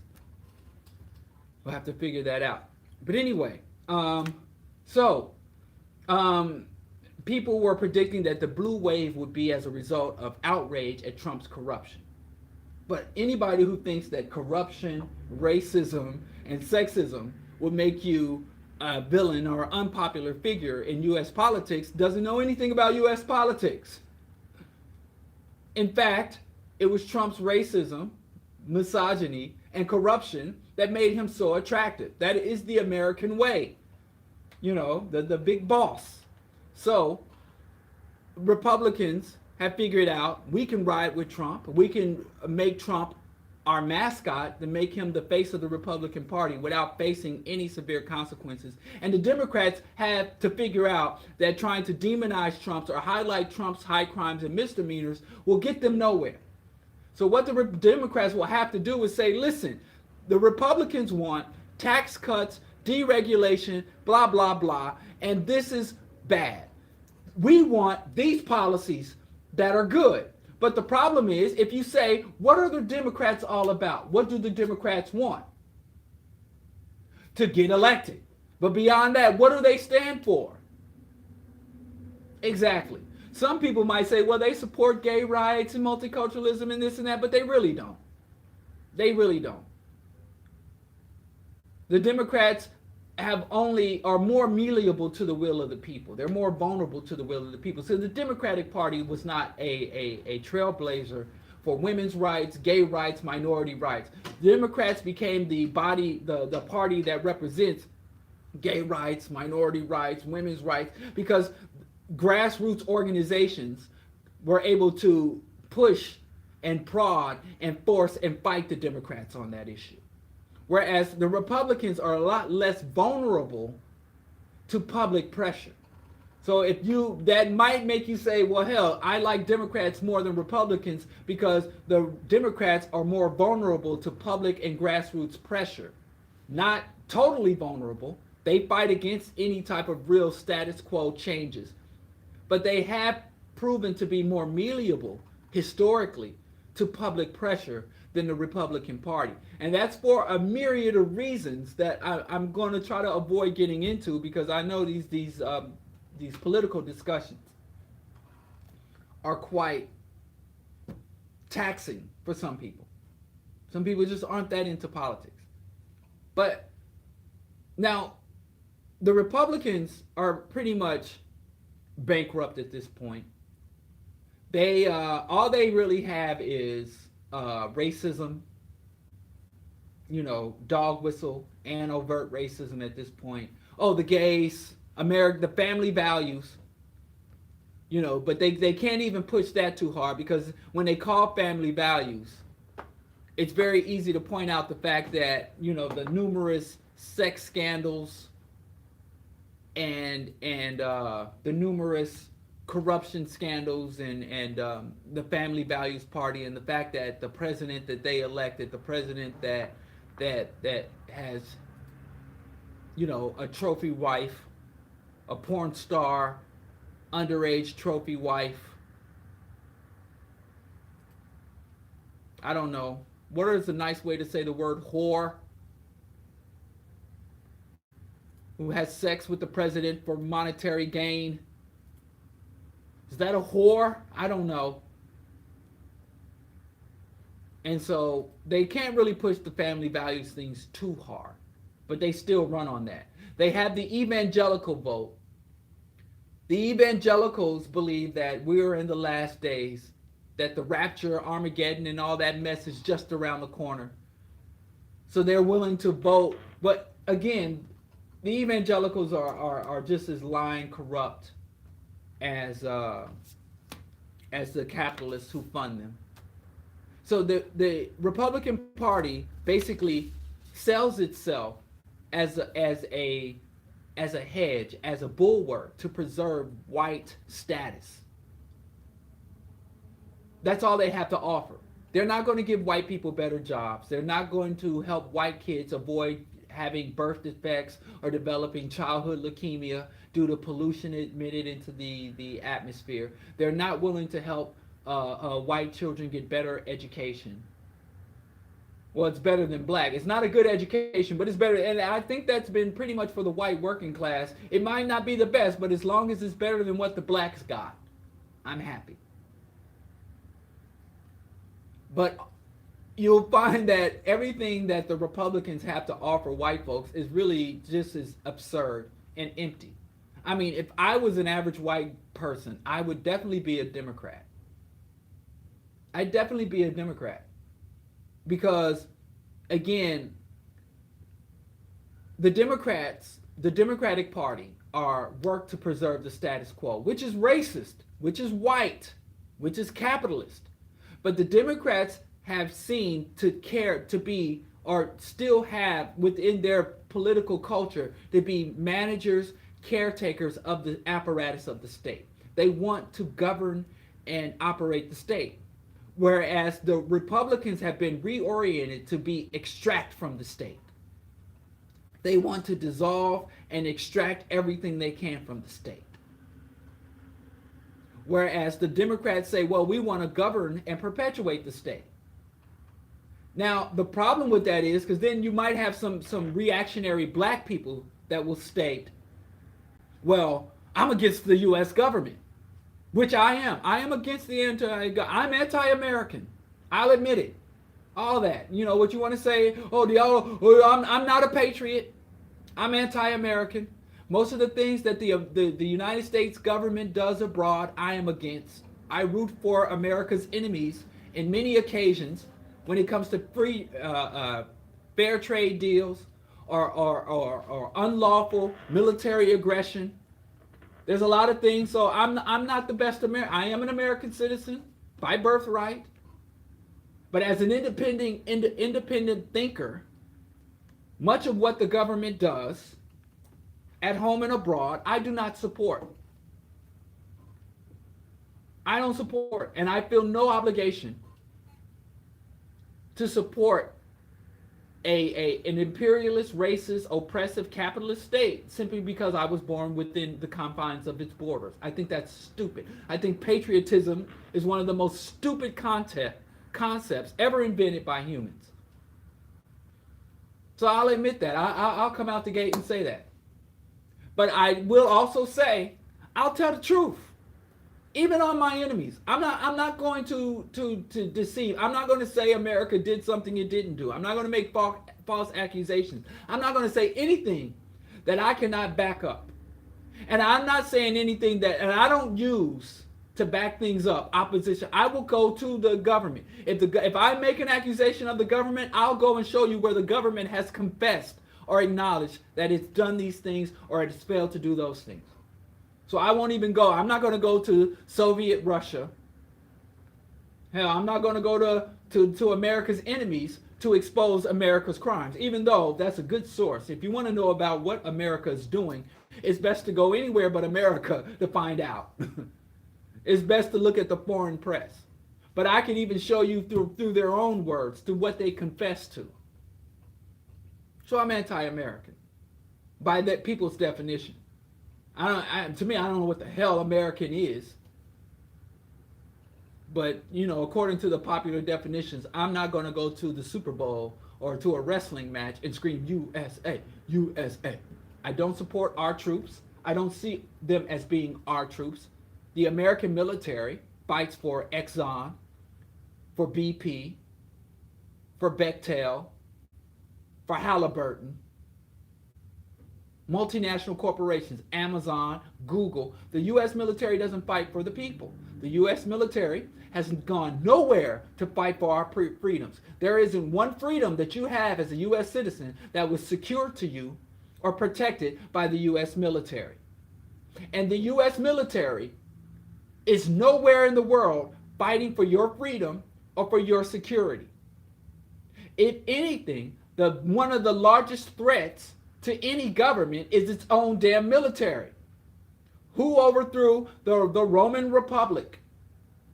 Speaker 1: We'll have to figure that out. But anyway, people were predicting that the blue wave would be as a result of outrage at Trump's corruption. But anybody who thinks that corruption, racism, and sexism would make you a villain or an unpopular figure in U.S. politics doesn't know anything about U.S. politics. In fact, it was Trump's racism, misogyny, and corruption that made him so attractive. That is the American way. You know, the big boss. So, Republicans have figured out we can ride with Trump. We can make Trump our mascot to make him the face of the Republican Party without facing any severe consequences. And the Democrats have to figure out that trying to demonize Trump's or highlight Trump's high crimes and misdemeanors will get them nowhere. So what the Democrats will have to do is say, listen, the Republicans want tax cuts, deregulation, blah, blah, blah, and this is bad. We want these policies that are good. But the problem is, if you say, what are the Democrats all about? What do the Democrats want? To get elected. But beyond that, what do they stand for? Exactly. Some people might say, well, they support gay rights and multiculturalism and this and that, but they really don't. They really don't. The Democrats are more malleable to the will of the people. They're more vulnerable to the will of the people. So the Democratic Party was not a trailblazer for women's rights, gay rights, minority rights. The Democrats became the party that represents gay rights, minority rights, women's rights, because grassroots organizations were able to push and prod and force and fight the Democrats on that issue. Whereas the Republicans are a lot less vulnerable to public pressure. So that might make you say, well, hell, I like Democrats more than Republicans because the Democrats are more vulnerable to public and grassroots pressure. Not totally vulnerable. They fight against any type of real status quo changes. But they have proven to be more malleable historically to public pressure than the Republican Party. And that's for a myriad of reasons that I'm going to try to avoid getting into, because I know these political discussions are quite taxing for some people. Some people just aren't that into politics. But now, the Republicans are pretty much bankrupt at this point. They all they really have is racism, dog whistle and overt racism at this point. Oh, the gays, the family values, but they can't even push that too hard, because when they call family values, it's very easy to point out the fact that, the numerous sex scandals and the numerous corruption scandals and the family values party, and the fact that the president that they elected, the president that has a trophy wife, a porn star, underage trophy wife, I don't know, what is a nice way to say the word whore, who has sex with the president for monetary gain. Is that a whore? I don't know. And so they can't really push the family values things too hard, but they still run on that. They have the evangelical vote. The evangelicals believe that we're in the last days, that the rapture, Armageddon, and all that mess is just around the corner. So they're willing to vote. But again, the evangelicals are just as lying, corrupt as the capitalists who fund them. So the Republican Party basically sells itself as a hedge, as a bulwark to preserve white status. That's all they have to offer. They're not going to give white people better jobs. They're not going to help white kids avoid having birth defects or developing childhood leukemia due to pollution emitted into the atmosphere. They're not willing to help white children get better education. Well, it's better than black. It's not a good education, but it's better. And I think that's been pretty much for the white working class. It might not be the best, but as long as it's better than what the blacks got, I'm happy. But you'll find that everything that the Republicans have to offer white folks is really just as absurd and empty. I mean, if I was an average white person, I would definitely be a Democrat. I'd definitely be a Democrat. Because, again, the Democratic Party work to preserve the status quo, which is racist, which is white, which is capitalist. But the Democrats have seen to care to be, or still have within their political culture, to be managers, caretakers of the apparatus of the state. They want to govern and operate the state. Whereas the Republicans have been reoriented to extract from the state. They want to dissolve and extract everything they can from the state. Whereas the Democrats say, well, we want to govern and perpetuate the state. Now, the problem with that is because then you might have some reactionary black people that will state, well, I'm against the U.S. government, which I am. I am against the I'm anti-American. I'll admit it. All that. You know what you want to say? Oh, Diallo, I'm not a patriot. I'm anti-American. Most of the things that the United States government does abroad, I am against. I root for America's enemies in many occasions when it comes to free, fair trade deals or unlawful military aggression. There's a lot of things. So I'm not the best American. I am an American citizen by birthright, but as an independent thinker, much of what the government does, at home and abroad, I do not support. I don't support, and I feel no obligation to support an imperialist, racist, oppressive, capitalist state simply because I was born within the confines of its borders. I think that's stupid. I think patriotism is one of the most stupid concepts ever invented by humans. So I'll admit that. I'll come out the gate and say that. But I will also say, I'll tell the truth, even on my enemies. I'm not going to deceive. I'm not going to say America did something it didn't do. I'm not going to make false accusations. I'm not going to say anything that I cannot back up. And I'm not saying anything that, and I don't use to back things up, opposition. I will go to the government. If I make an accusation of the government, I'll go and show you where the government has confessed or acknowledge that it's done these things or it's failed to do those things. So I won't even go. I'm not going to go to Soviet Russia. Hell, I'm not going to go to America's enemies to expose America's crimes, even though that's a good source. If you want to know about what America is doing, it's best to go anywhere but America to find out. It's best to look at the foreign press. But I can even show you through their own words, through what they confess to. So I'm anti-American by that people's definition. To me, I don't know what the hell American is. But, according to the popular definitions, I'm not going to go to the Super Bowl or to a wrestling match and scream USA, USA. I don't support our troops. I don't see them as being our troops. The American military fights for Exxon, for BP, for Bechtel, for Halliburton, multinational corporations, Amazon, Google. The U.S. military doesn't fight for the people. The U.S. military has gone nowhere to fight for our freedoms. There isn't one freedom that you have as a U.S. citizen that was secured to you or protected by the U.S. military. And the U.S. military is nowhere in the world fighting for your freedom or for your security. If anything, one of the largest threats to any government is its own damn military. Who overthrew the Roman Republic,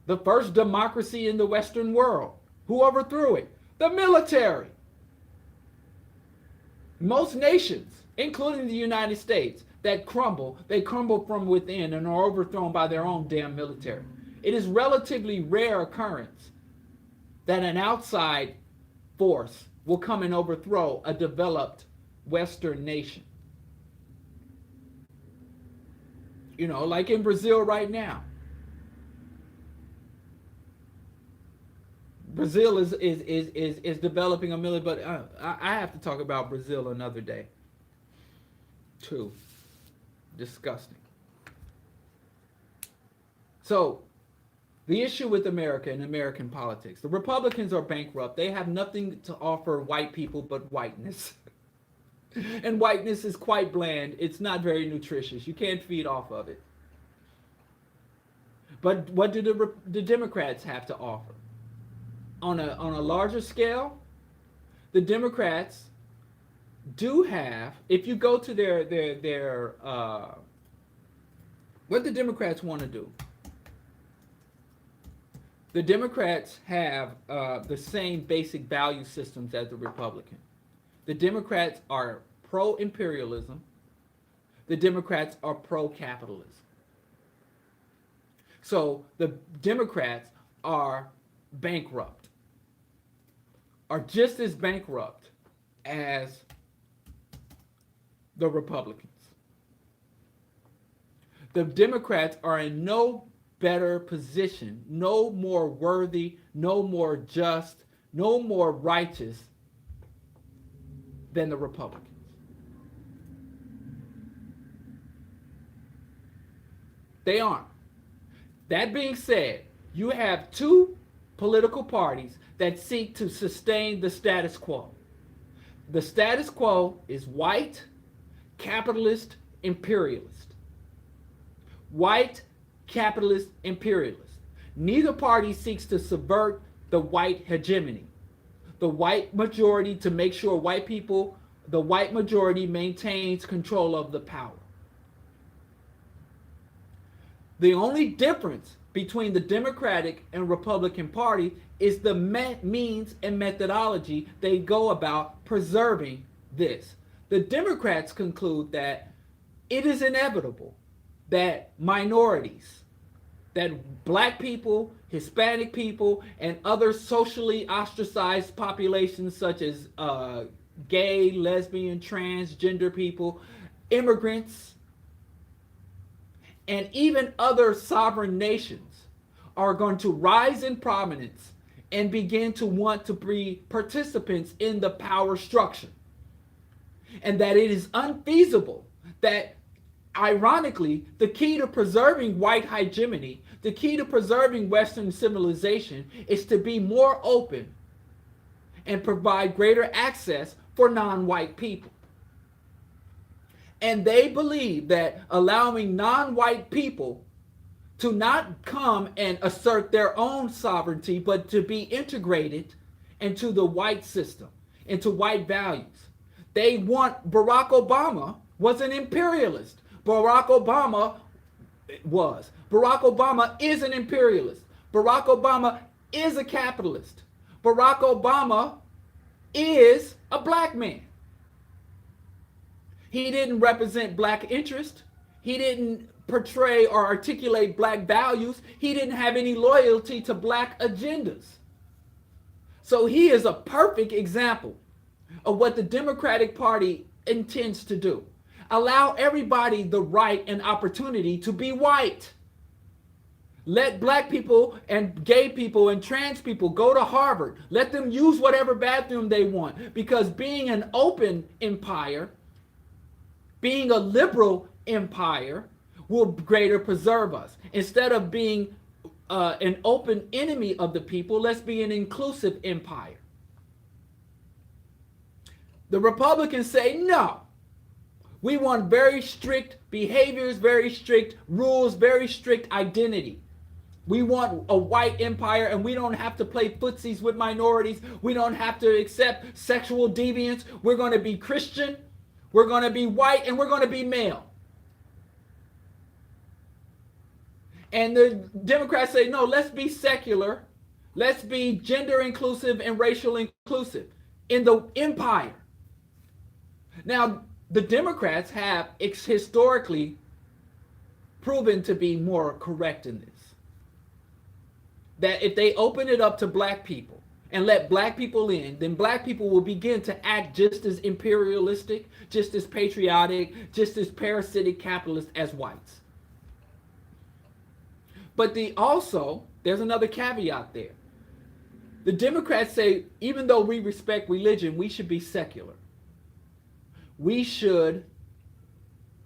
Speaker 1: the first democracy in the Western world? Who overthrew it? The military. Most nations, including the United States, that crumble, they crumble from within and are overthrown by their own damn military. It is relatively rare occurrence that an outside force will come and overthrow a developed Western nation. Like in Brazil right now. Brazil is developing a military, but I have to talk about Brazil another day. Too disgusting. So, the issue with America and American politics, the Republicans are bankrupt. They have nothing to offer white people but whiteness. And whiteness is quite bland. It's not very nutritious. You can't feed off of it. But what do the Democrats have to offer? On a larger scale, the Democrats do have, if you go to their what the Democrats want to do. The Democrats have the same basic value systems as the Republicans. The Democrats are pro-imperialism. The Democrats are pro-capitalism. So the Democrats are bankrupt, are just as bankrupt as the Republicans. The Democrats are in no better position, no more worthy, no more just, no more righteous than the Republicans. They aren't. That being said, you have two political parties that seek to sustain the status quo. The status quo is white, capitalist, imperialist. White, capitalist, imperialist. Neither party seeks to subvert the white hegemony. The white majority to make sure white people, the white majority maintains control of the power. The only difference between the Democratic and Republican Party is the means and methodology they go about preserving this. The Democrats conclude that it is inevitable that minorities, that black people, Hispanic people, and other socially ostracized populations such as gay, lesbian, transgender people, immigrants, and even other sovereign nations are going to rise in prominence and begin to want to be participants in the power structure. And that it is unfeasible, that ironically, the key to preserving white hegemony, the key to preserving Western civilization is to be more open and provide greater access for non-white people. And they believe that allowing non-white people to not come and assert their own sovereignty, but to be integrated into the white system, into white values. They want, Barack Obama was an imperialist. Barack Obama is an imperialist. Barack Obama is a capitalist. Barack Obama is a black man. He didn't represent black interest. He didn't portray or articulate black values. He didn't have any loyalty to black agendas. So he is a perfect example of what the Democratic Party intends to do. Allow everybody the right and opportunity to be white. Let black people and gay people and trans people go to Harvard. Let them use whatever bathroom they want. Because being an open empire, being a liberal empire, will greater preserve us. Instead of being an open enemy of the people, let's be an inclusive empire. The Republicans say no. We want very strict behaviors, very strict rules, very strict identity. We want a white empire, and we don't have to play footsies with minorities. We don't have to accept sexual deviance. We're going to be Christian, we're going to be white, and we're going to be male. And the Democrats say, no, let's be secular. Let's be gender inclusive and racial inclusive in the empire. Now, the Democrats have historically proven to be more correct in this. That if they open it up to black people and let black people in, then black people will begin to act just as imperialistic, just as patriotic, just as parasitic capitalist as whites. But there's another caveat there. The Democrats say, even though we respect religion, we should be secular. We should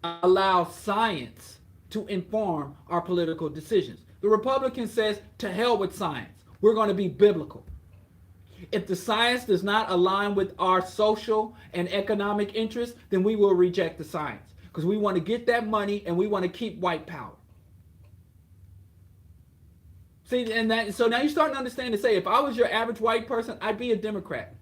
Speaker 1: allow science to inform our political decisions. The Republican says, to hell with science. We're going to be biblical. If the science does not align with our social and economic interests, then we will reject the science. Because we want to get that money and we want to keep white power. See, so now you're starting to understand to say, if I was your average white person, I'd be a Democrat.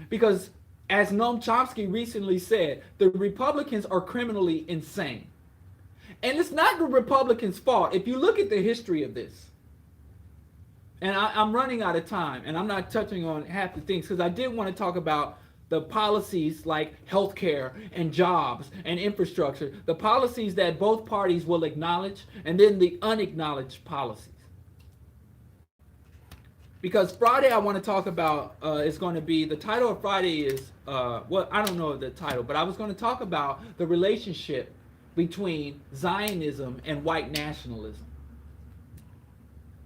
Speaker 1: Because, as Noam Chomsky recently said, the Republicans are criminally insane. And it's not the Republicans' fault. If you look at the history of this, and I'm running out of time, and I'm not touching on half the things, because I did want to talk about the policies like healthcare and jobs and infrastructure, the policies that both parties will acknowledge, and then the unacknowledged policies. Because Friday I want to talk about is going to be, the title of Friday is well, I don't know the title, but I was going to talk about the relationship between Zionism and white nationalism.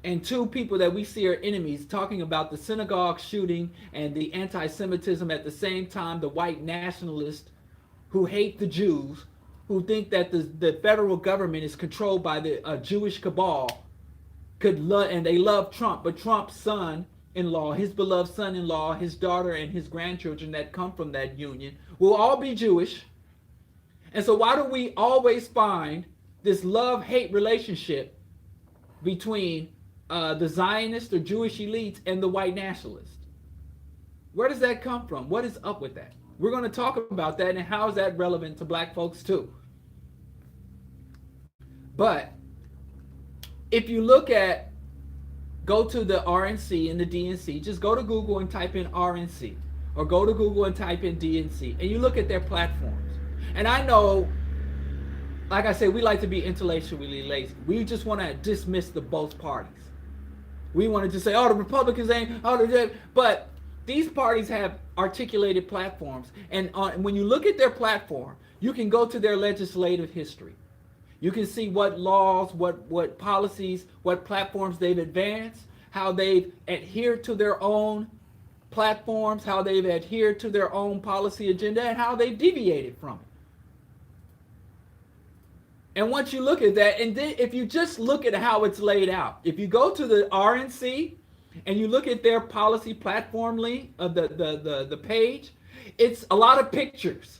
Speaker 1: And two people that we see are enemies, talking about the synagogue shooting and the anti-Semitism, at the same time the white nationalists who hate the Jews, who think that the federal government is controlled by the Jewish cabal, and they love Trump, but Trump's son-in-law, his beloved son-in-law, his daughter, and his grandchildren that come from that union will all be Jewish. And so why do we always find this love-hate relationship between the Zionist or Jewish elites and the white nationalists? Where does that come from? What is up with that? We're going to talk about that, and how is that relevant to black folks too. But if you look at, go to the RNC and the DNC, just go to Google and type in RNC, or go to Google and type in DNC, and you look at their platforms. And I know, like I said, we like to be intellectually lazy. We just want to dismiss the both parties. We want to just say, oh, the Republicans ain't, oh, but these parties have articulated platforms. And when you look at their platform, you can go to their legislative history. You can see what laws, what policies, what platforms they've advanced, how they've adhered to their own platforms, how they've adhered to their own policy agenda, and how they've deviated from it. And once you look at that, and then if you just look at how it's laid out, if you go to the RNC and you look at their policy platform link of the page, it's a lot of pictures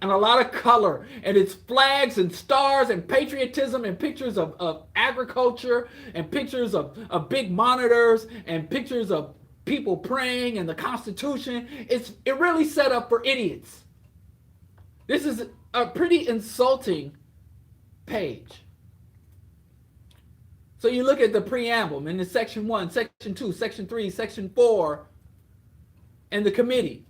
Speaker 1: and a lot of color, and it's flags and stars and patriotism and pictures of agriculture and pictures of big monitors and pictures of people praying and the Constitution. It really set up for idiots. This is a pretty insulting page. So you look at the preamble in the section 1, section 2, section 3, section 4, and the committee.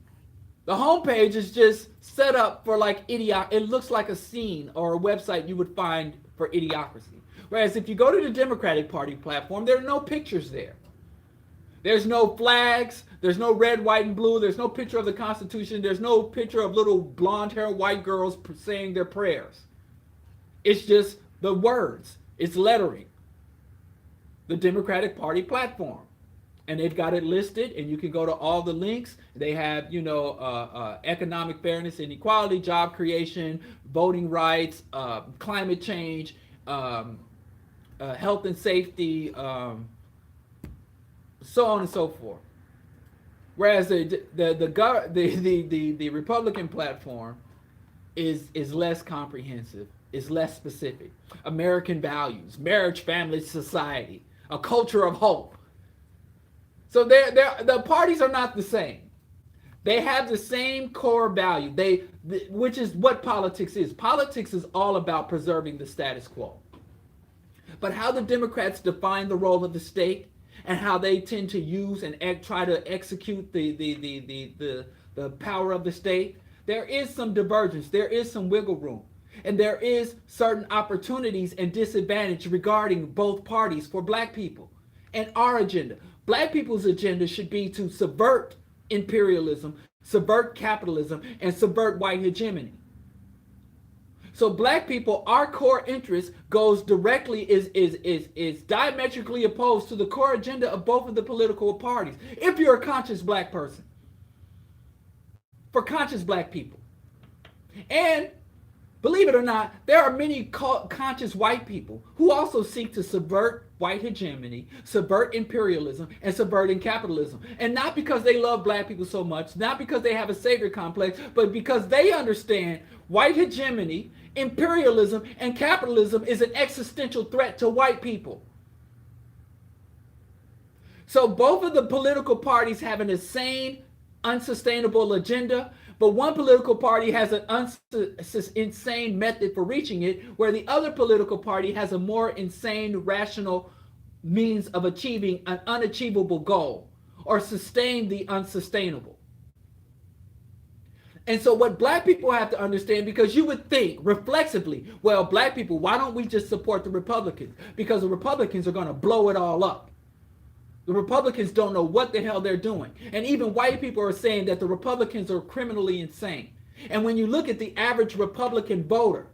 Speaker 1: The homepage is just set up for like idiot. It looks like a scene or a website you would find for idiocracy. Whereas if you go to the Democratic Party platform, there are no pictures there. There's no flags. There's no red, white, and blue. There's no picture of the Constitution. There's no picture of little blonde-haired white girls saying their prayers. It's just the words. It's lettering. The Democratic Party platform. And they've got it listed, and you can go to all the links. They have, economic fairness and equality, job creation, voting rights, climate change, health and safety, so on and so forth. Whereas the Republican platform is less comprehensive, is less specific. American values, marriage, family, society, a culture of hope. So the parties are not the same. They have the same core value, which is what politics is. Politics is all about preserving the status quo. But how the Democrats define the role of the state and how they tend to use and try to execute the power of the state, there is some divergence. There is some wiggle room. And there is certain opportunities and disadvantage regarding both parties for black people and our agenda. Black people's agenda should be to subvert imperialism, subvert capitalism, and subvert white hegemony. So black people, our core interest goes directly, is diametrically opposed to the core agenda of both of the political parties. If you're a conscious black person, for conscious black people. And believe it or not, there are many conscious white people who also seek to subvert white hegemony, subvert imperialism, and subverting capitalism. And not because they love black people so much, not because they have a savior complex, but because they understand white hegemony, imperialism, and capitalism is an existential threat to white people. So both of the political parties have an insane, unsustainable agenda, but one political party has an insane method for reaching it, where the other political party has a more insane, rational means of achieving an unachievable goal or sustain the unsustainable. And so what black people have to understand, because you would think reflexively, well, black people, why don't we just support the Republicans? Because the Republicans are going to blow it all up. The Republicans don't know what the hell they're doing. And even white people are saying that the Republicans are criminally insane. And when you look at the average Republican voter,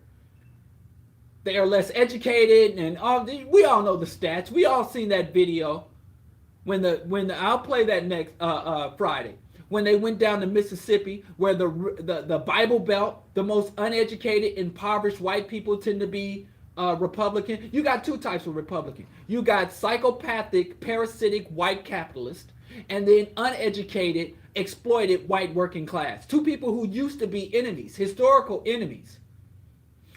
Speaker 1: they are less educated, and we all know the stats. We all seen that video when I'll play that next Friday, when they went down to Mississippi, where the Bible Belt, the most uneducated, impoverished white people tend to be Republican. You got two types of Republican. You got psychopathic, parasitic white capitalist, and then uneducated, exploited white working class. Two people who used to be enemies, historical enemies,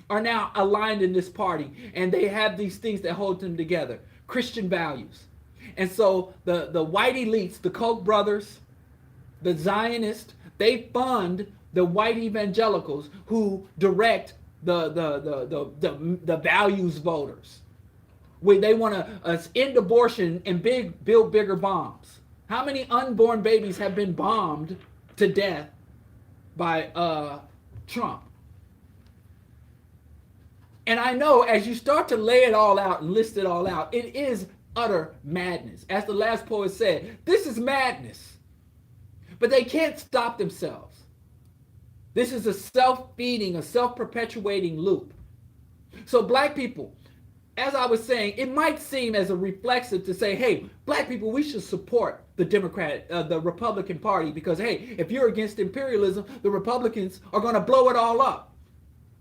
Speaker 1: are now aligned in this party, and they have these things that hold them together: Christian values. And so the white elites, the Koch brothers, the Zionists, they fund the white evangelicals who direct the values voters. Where they want to end abortion and build bigger bombs. How many unborn babies have been bombed to death by Trump? And I know as you start to lay it all out and list it all out, it is utter madness. As the last poet said, this is madness. But they can't stop themselves. This is a self-feeding, a self-perpetuating loop. So black people, as I was saying, it might seem as a reflexive to say, hey, black people, we should support the Republican Party because, hey, if you're against imperialism, the Republicans are going to blow it all up.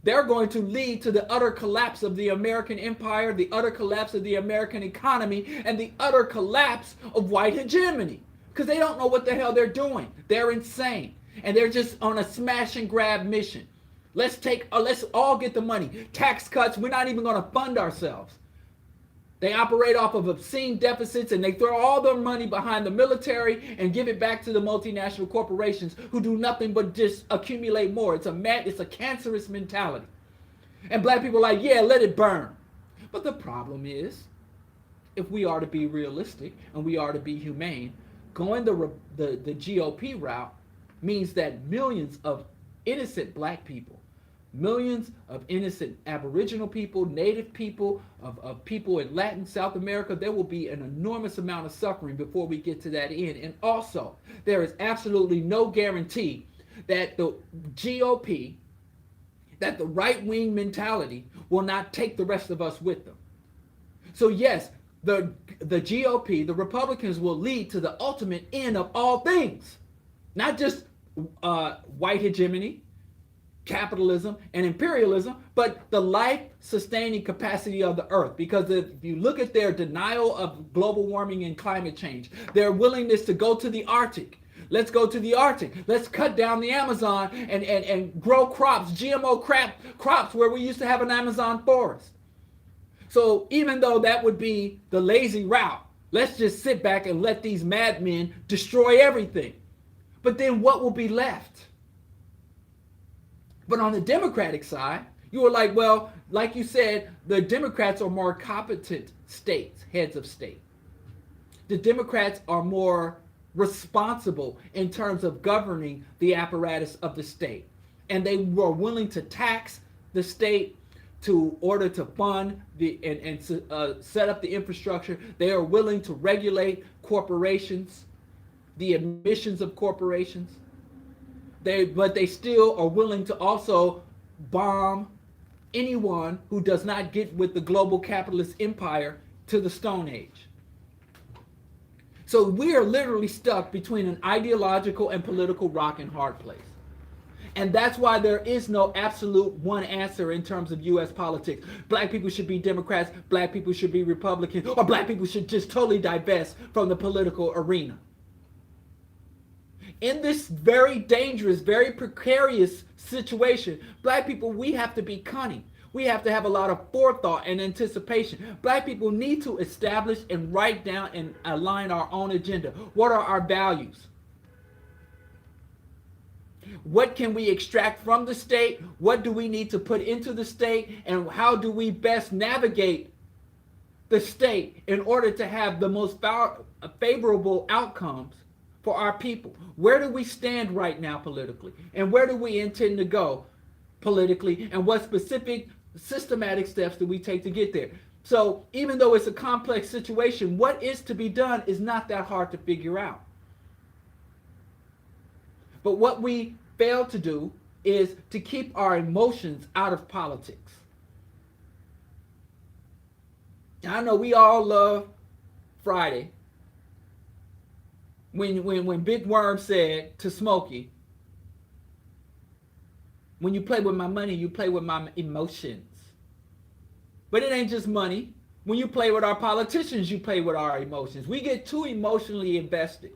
Speaker 1: They're going to lead to the utter collapse of the American empire, the utter collapse of the American economy, and the utter collapse of white hegemony. Because they don't know what the hell they're doing. They're insane. And they're just on a smash and grab mission. Let's all get the money. Tax cuts, we're not even going to fund ourselves. They operate off of obscene deficits, and they throw all their money behind the military and give it back to the multinational corporations who do nothing but just accumulate more. It's a cancerous mentality. And black people are like, yeah, let it burn. But the problem is, if we are to be realistic and we are to be humane, going the GOP route means that millions of innocent black people, millions of innocent Aboriginal people, Native people, of people in Latin, South America, there will be an enormous amount of suffering before we get to that end. And also, there is absolutely no guarantee that the GOP, that the right-wing mentality will not take the rest of us with them. So yes, the GOP, the Republicans, will lead to the ultimate end of all things. Not just white hegemony, capitalism, and imperialism, but the life-sustaining capacity of the earth. Because if you look at their denial of global warming and climate change, their willingness to go to the Arctic. Let's go to the Arctic. Let's cut down the Amazon and grow crops, GMO crops where we used to have an Amazon forest. So even though that would be the lazy route, let's just sit back and let these madmen destroy everything. But then what will be left? But on the Democratic side, you were like, well, like you said, the Democrats are more competent states, heads of state. The Democrats are more responsible in terms of governing the apparatus of the state. And they were willing to tax the state to order to fund and set up the infrastructure. They are willing to regulate corporations, the emissions of corporations. But they still are willing to also bomb anyone who does not get with the global capitalist empire to the Stone Age. So we are literally stuck between an ideological and political rock and hard place. And that's why there is no absolute one answer in terms of U.S. politics. Black people should be Democrats, black people should be Republicans, or black people should just totally divest from the political arena. In this very dangerous, very precarious situation, black people, we have to be cunning. We have to have a lot of forethought and anticipation. Black people need to establish and write down and align our own agenda. What are our values? What can we extract from the state? What do we need to put into the state? And how do we best navigate the state in order to have the most favorable outcomes for our people? Where do we stand right now politically? And where do we intend to go politically? And what specific systematic steps do we take to get there? So even though it's a complex situation, what is to be done is not that hard to figure out. But what we fail to do is to keep our emotions out of politics. I know we all love Friday when Big Worm said to Smokey, when you play with my money, you play with my emotions. But it ain't just money. When you play with our politicians, you play with our emotions. We get too emotionally invested.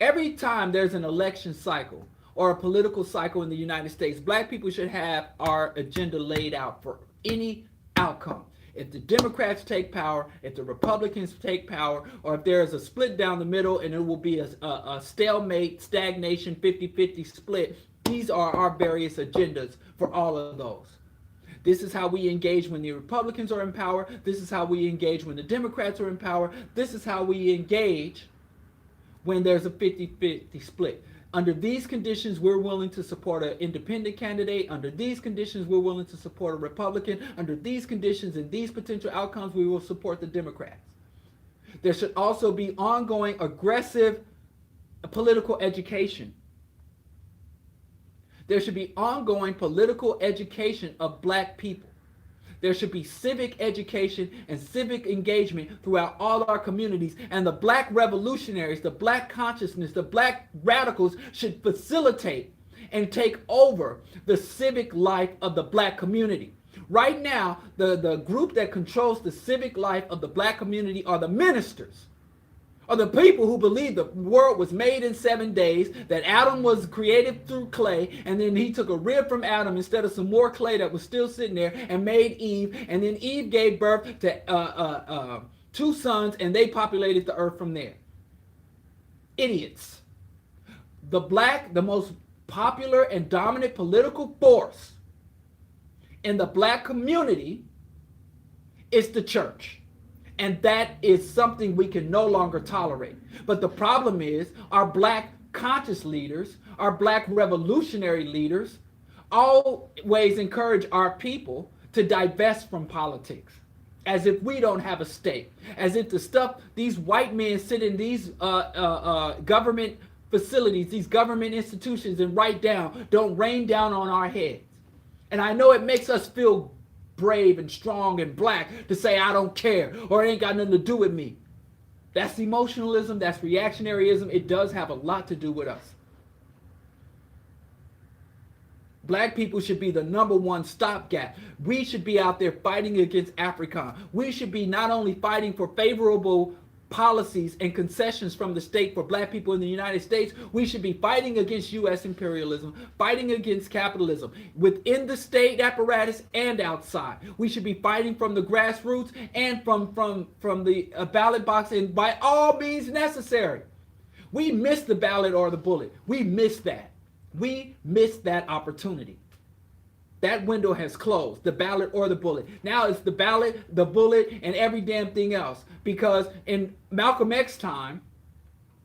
Speaker 1: Every time there's an election cycle or a political cycle in the United States, black people should have our agenda laid out for any outcome. If the Democrats take power, if the Republicans take power, or if there is a split down the middle and it will be a stalemate, stagnation, 50-50 split, these are our various agendas for all of those. This is how we engage when the Republicans are in power. This is how we engage when the Democrats are in power. This is how we engage when there's a 50-50 split. Under these conditions, we're willing to support an independent candidate. Under these conditions, we're willing to support a Republican. Under these conditions and these potential outcomes, we will support the Democrats. There should also be ongoing aggressive political education. There should be ongoing political education of black people. There should be civic education and civic engagement throughout all our communities. And the black revolutionaries, the black consciousness, the black radicals should facilitate and take over the civic life of the black community. Right now, the group that controls the civic life of the black community are the ministers. Are the people who believe the world was made in 7 days, that Adam was created through clay, and then he took a rib from Adam instead of some more clay that was still sitting there and made Eve, and then Eve gave birth to 2 sons, and they populated the earth from there. Idiots. The most popular and dominant political force in the black community is the church. And that is something we can no longer tolerate. But the problem is our black conscious leaders, our black revolutionary leaders, always encourage our people to divest from politics. As if we don't have a stake. As if the stuff these white men sit in these government facilities, these government institutions and write down, don't rain down on our heads. And I know it makes us feel brave and strong and black to say I don't care or it ain't got nothing to do with me. That's emotionalism, that's reactionaryism. It does have a lot to do with us. Black people should be the number one stopgap. We should be out there fighting against African. We should be not only fighting for favorable policies and concessions from the state for black people in the United States, we should be fighting against U.S. imperialism, fighting against capitalism within the state apparatus and outside. We should be fighting from the grassroots and from the ballot box, and by all means necessary. We missed the ballot or the bullet. We missed that. We missed that opportunity. That window has closed, the ballot or the bullet. Now it's the ballot, the bullet, and every damn thing else. Because in Malcolm X's time,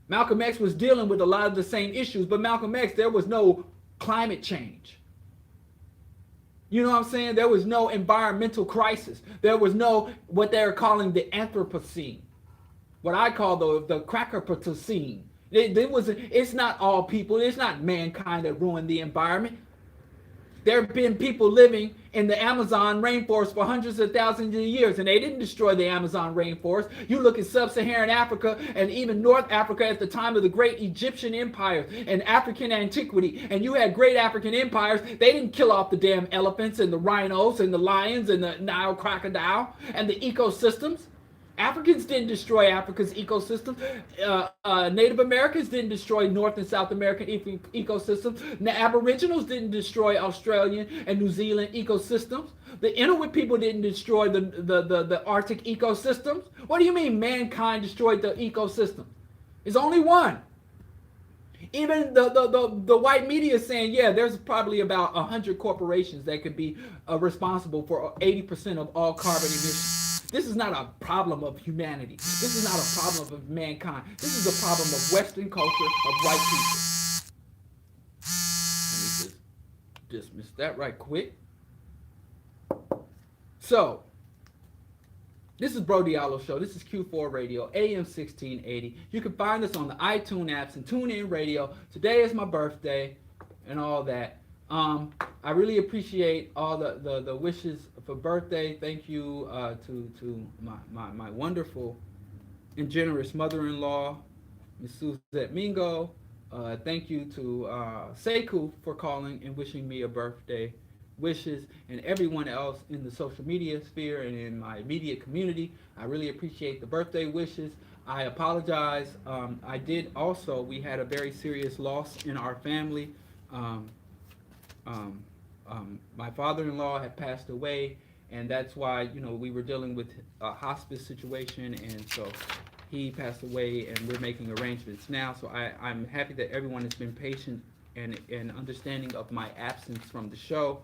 Speaker 1: Malcolm X was dealing with a lot of the same issues, but Malcolm X, there was no climate change. You know what I'm saying? There was no environmental crisis. There was no, what they're calling the Anthropocene. What I call the Crackerpocene. It's not all people, it's not mankind that ruined the environment. There have been people living in the Amazon rainforest for hundreds of thousands of years, and they didn't destroy the Amazon rainforest. You look at sub-Saharan Africa and even North Africa at the time of the great Egyptian empires and African antiquity, and you had great African empires. They didn't kill off the damn elephants and the rhinos and the lions and the Nile crocodile and the ecosystems. Africans didn't destroy Africa's ecosystem. Native Americans didn't destroy North and South American ecosystems. The Aboriginals didn't destroy Australian and New Zealand ecosystems. The Inuit people didn't destroy the Arctic ecosystems. What do you mean mankind destroyed the ecosystem? There's only one. Even the white media is saying, yeah, there's probably about 100 corporations that could be responsible for 80% of all carbon emissions. This is not a problem of humanity. This is not a problem of mankind. This is a problem of Western culture, of white people. Let me just dismiss that right quick. So, this is Bro Diallo Show. This is Q4 Radio, AM 1680. You can find us on the iTunes apps and TuneIn Radio. Today is my birthday and all that. I really appreciate all the wishes for birthday. Thank you to my wonderful and generous mother-in-law, Miss Suzette Mingo. Thank you to Sekou for calling and wishing me a birthday wishes, and everyone else in the social media sphere and in my immediate community. I really appreciate the birthday wishes. I apologize. We had a very serious loss in our family. My father-in-law had passed away, and that's why, we were dealing with a hospice situation, and so he passed away, and we're making arrangements now. So I'm happy that everyone has been patient and understanding of my absence from the show.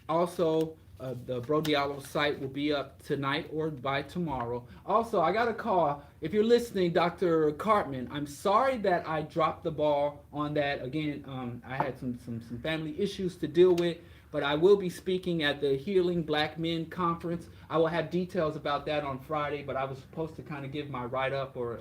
Speaker 1: Also, the Bro Diallo site will be up tonight or by tomorrow. Also, I got a call. If you're listening, Dr. Cartman, I'm sorry that I dropped the ball on that. Again, I had some family issues to deal with, but I will be speaking at the Healing Black Men Conference. I will have details about that on Friday, but I was supposed to kind of give my write-up or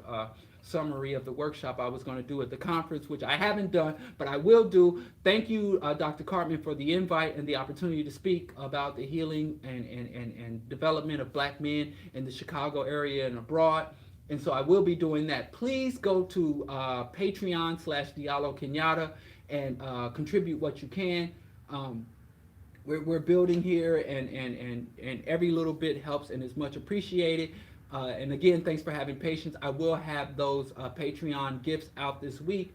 Speaker 1: summary of the workshop I was going to do at the conference, which I haven't done, but I will do. Thank you, Dr. Cartman, for the invite and the opportunity to speak about the healing and development of black men in the Chicago area and abroad. And so I will be doing that. Please go to Patreon/Diallo Kenyatta and contribute what you can. We're building here, and every little bit helps and is much appreciated. And again, thanks for having patience. I will have those Patreon gifts out this week.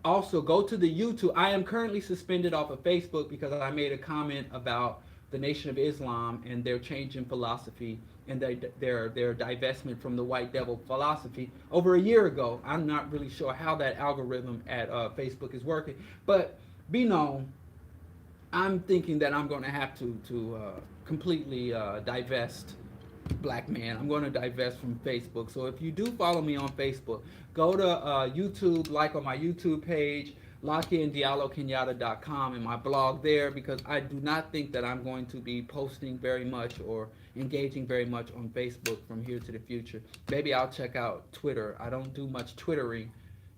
Speaker 1: Also, go to the YouTube. I am currently suspended off of Facebook because I made a comment about the Nation of Islam and their change in philosophy and their divestment from the white devil philosophy over a year ago. I'm not really sure how that algorithm at Facebook is working, but be known, I'm thinking that I'm going to have to completely divest black man. I'm going to divest from Facebook. So if you do follow me on Facebook, go to YouTube, like on my YouTube page, lock in DialloKenyatta.com and my blog there, because I do not think that I'm going to be posting very much or engaging very much on Facebook from here to the future. Maybe I'll check out Twitter. I don't do much Twittering,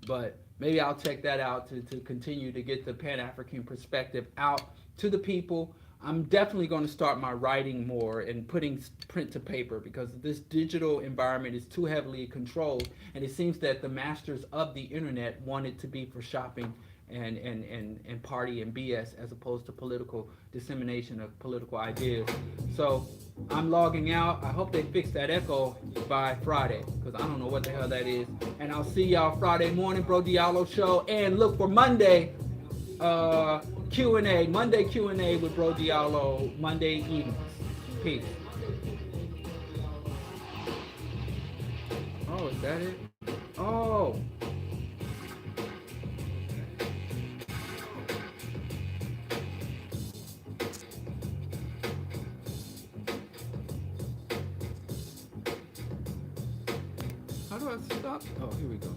Speaker 1: but maybe I'll check that out to continue to get the Pan-African perspective out to the people. I'm definitely going to start my writing more and putting print to paper, because this digital environment is too heavily controlled, and it seems that the masters of the internet want it to be for shopping and party and BS, as opposed to political dissemination of political ideas. So I'm logging out. I hope they fix that echo by Friday, because I don't know what the hell that is. And I'll see y'all Friday morning, Bro Diallo Show, and look for Monday Q&A, Monday Q&A with Bro Diallo, Monday evenings. Peace. Oh, is that it? Oh. How do I stop? Oh, here we go.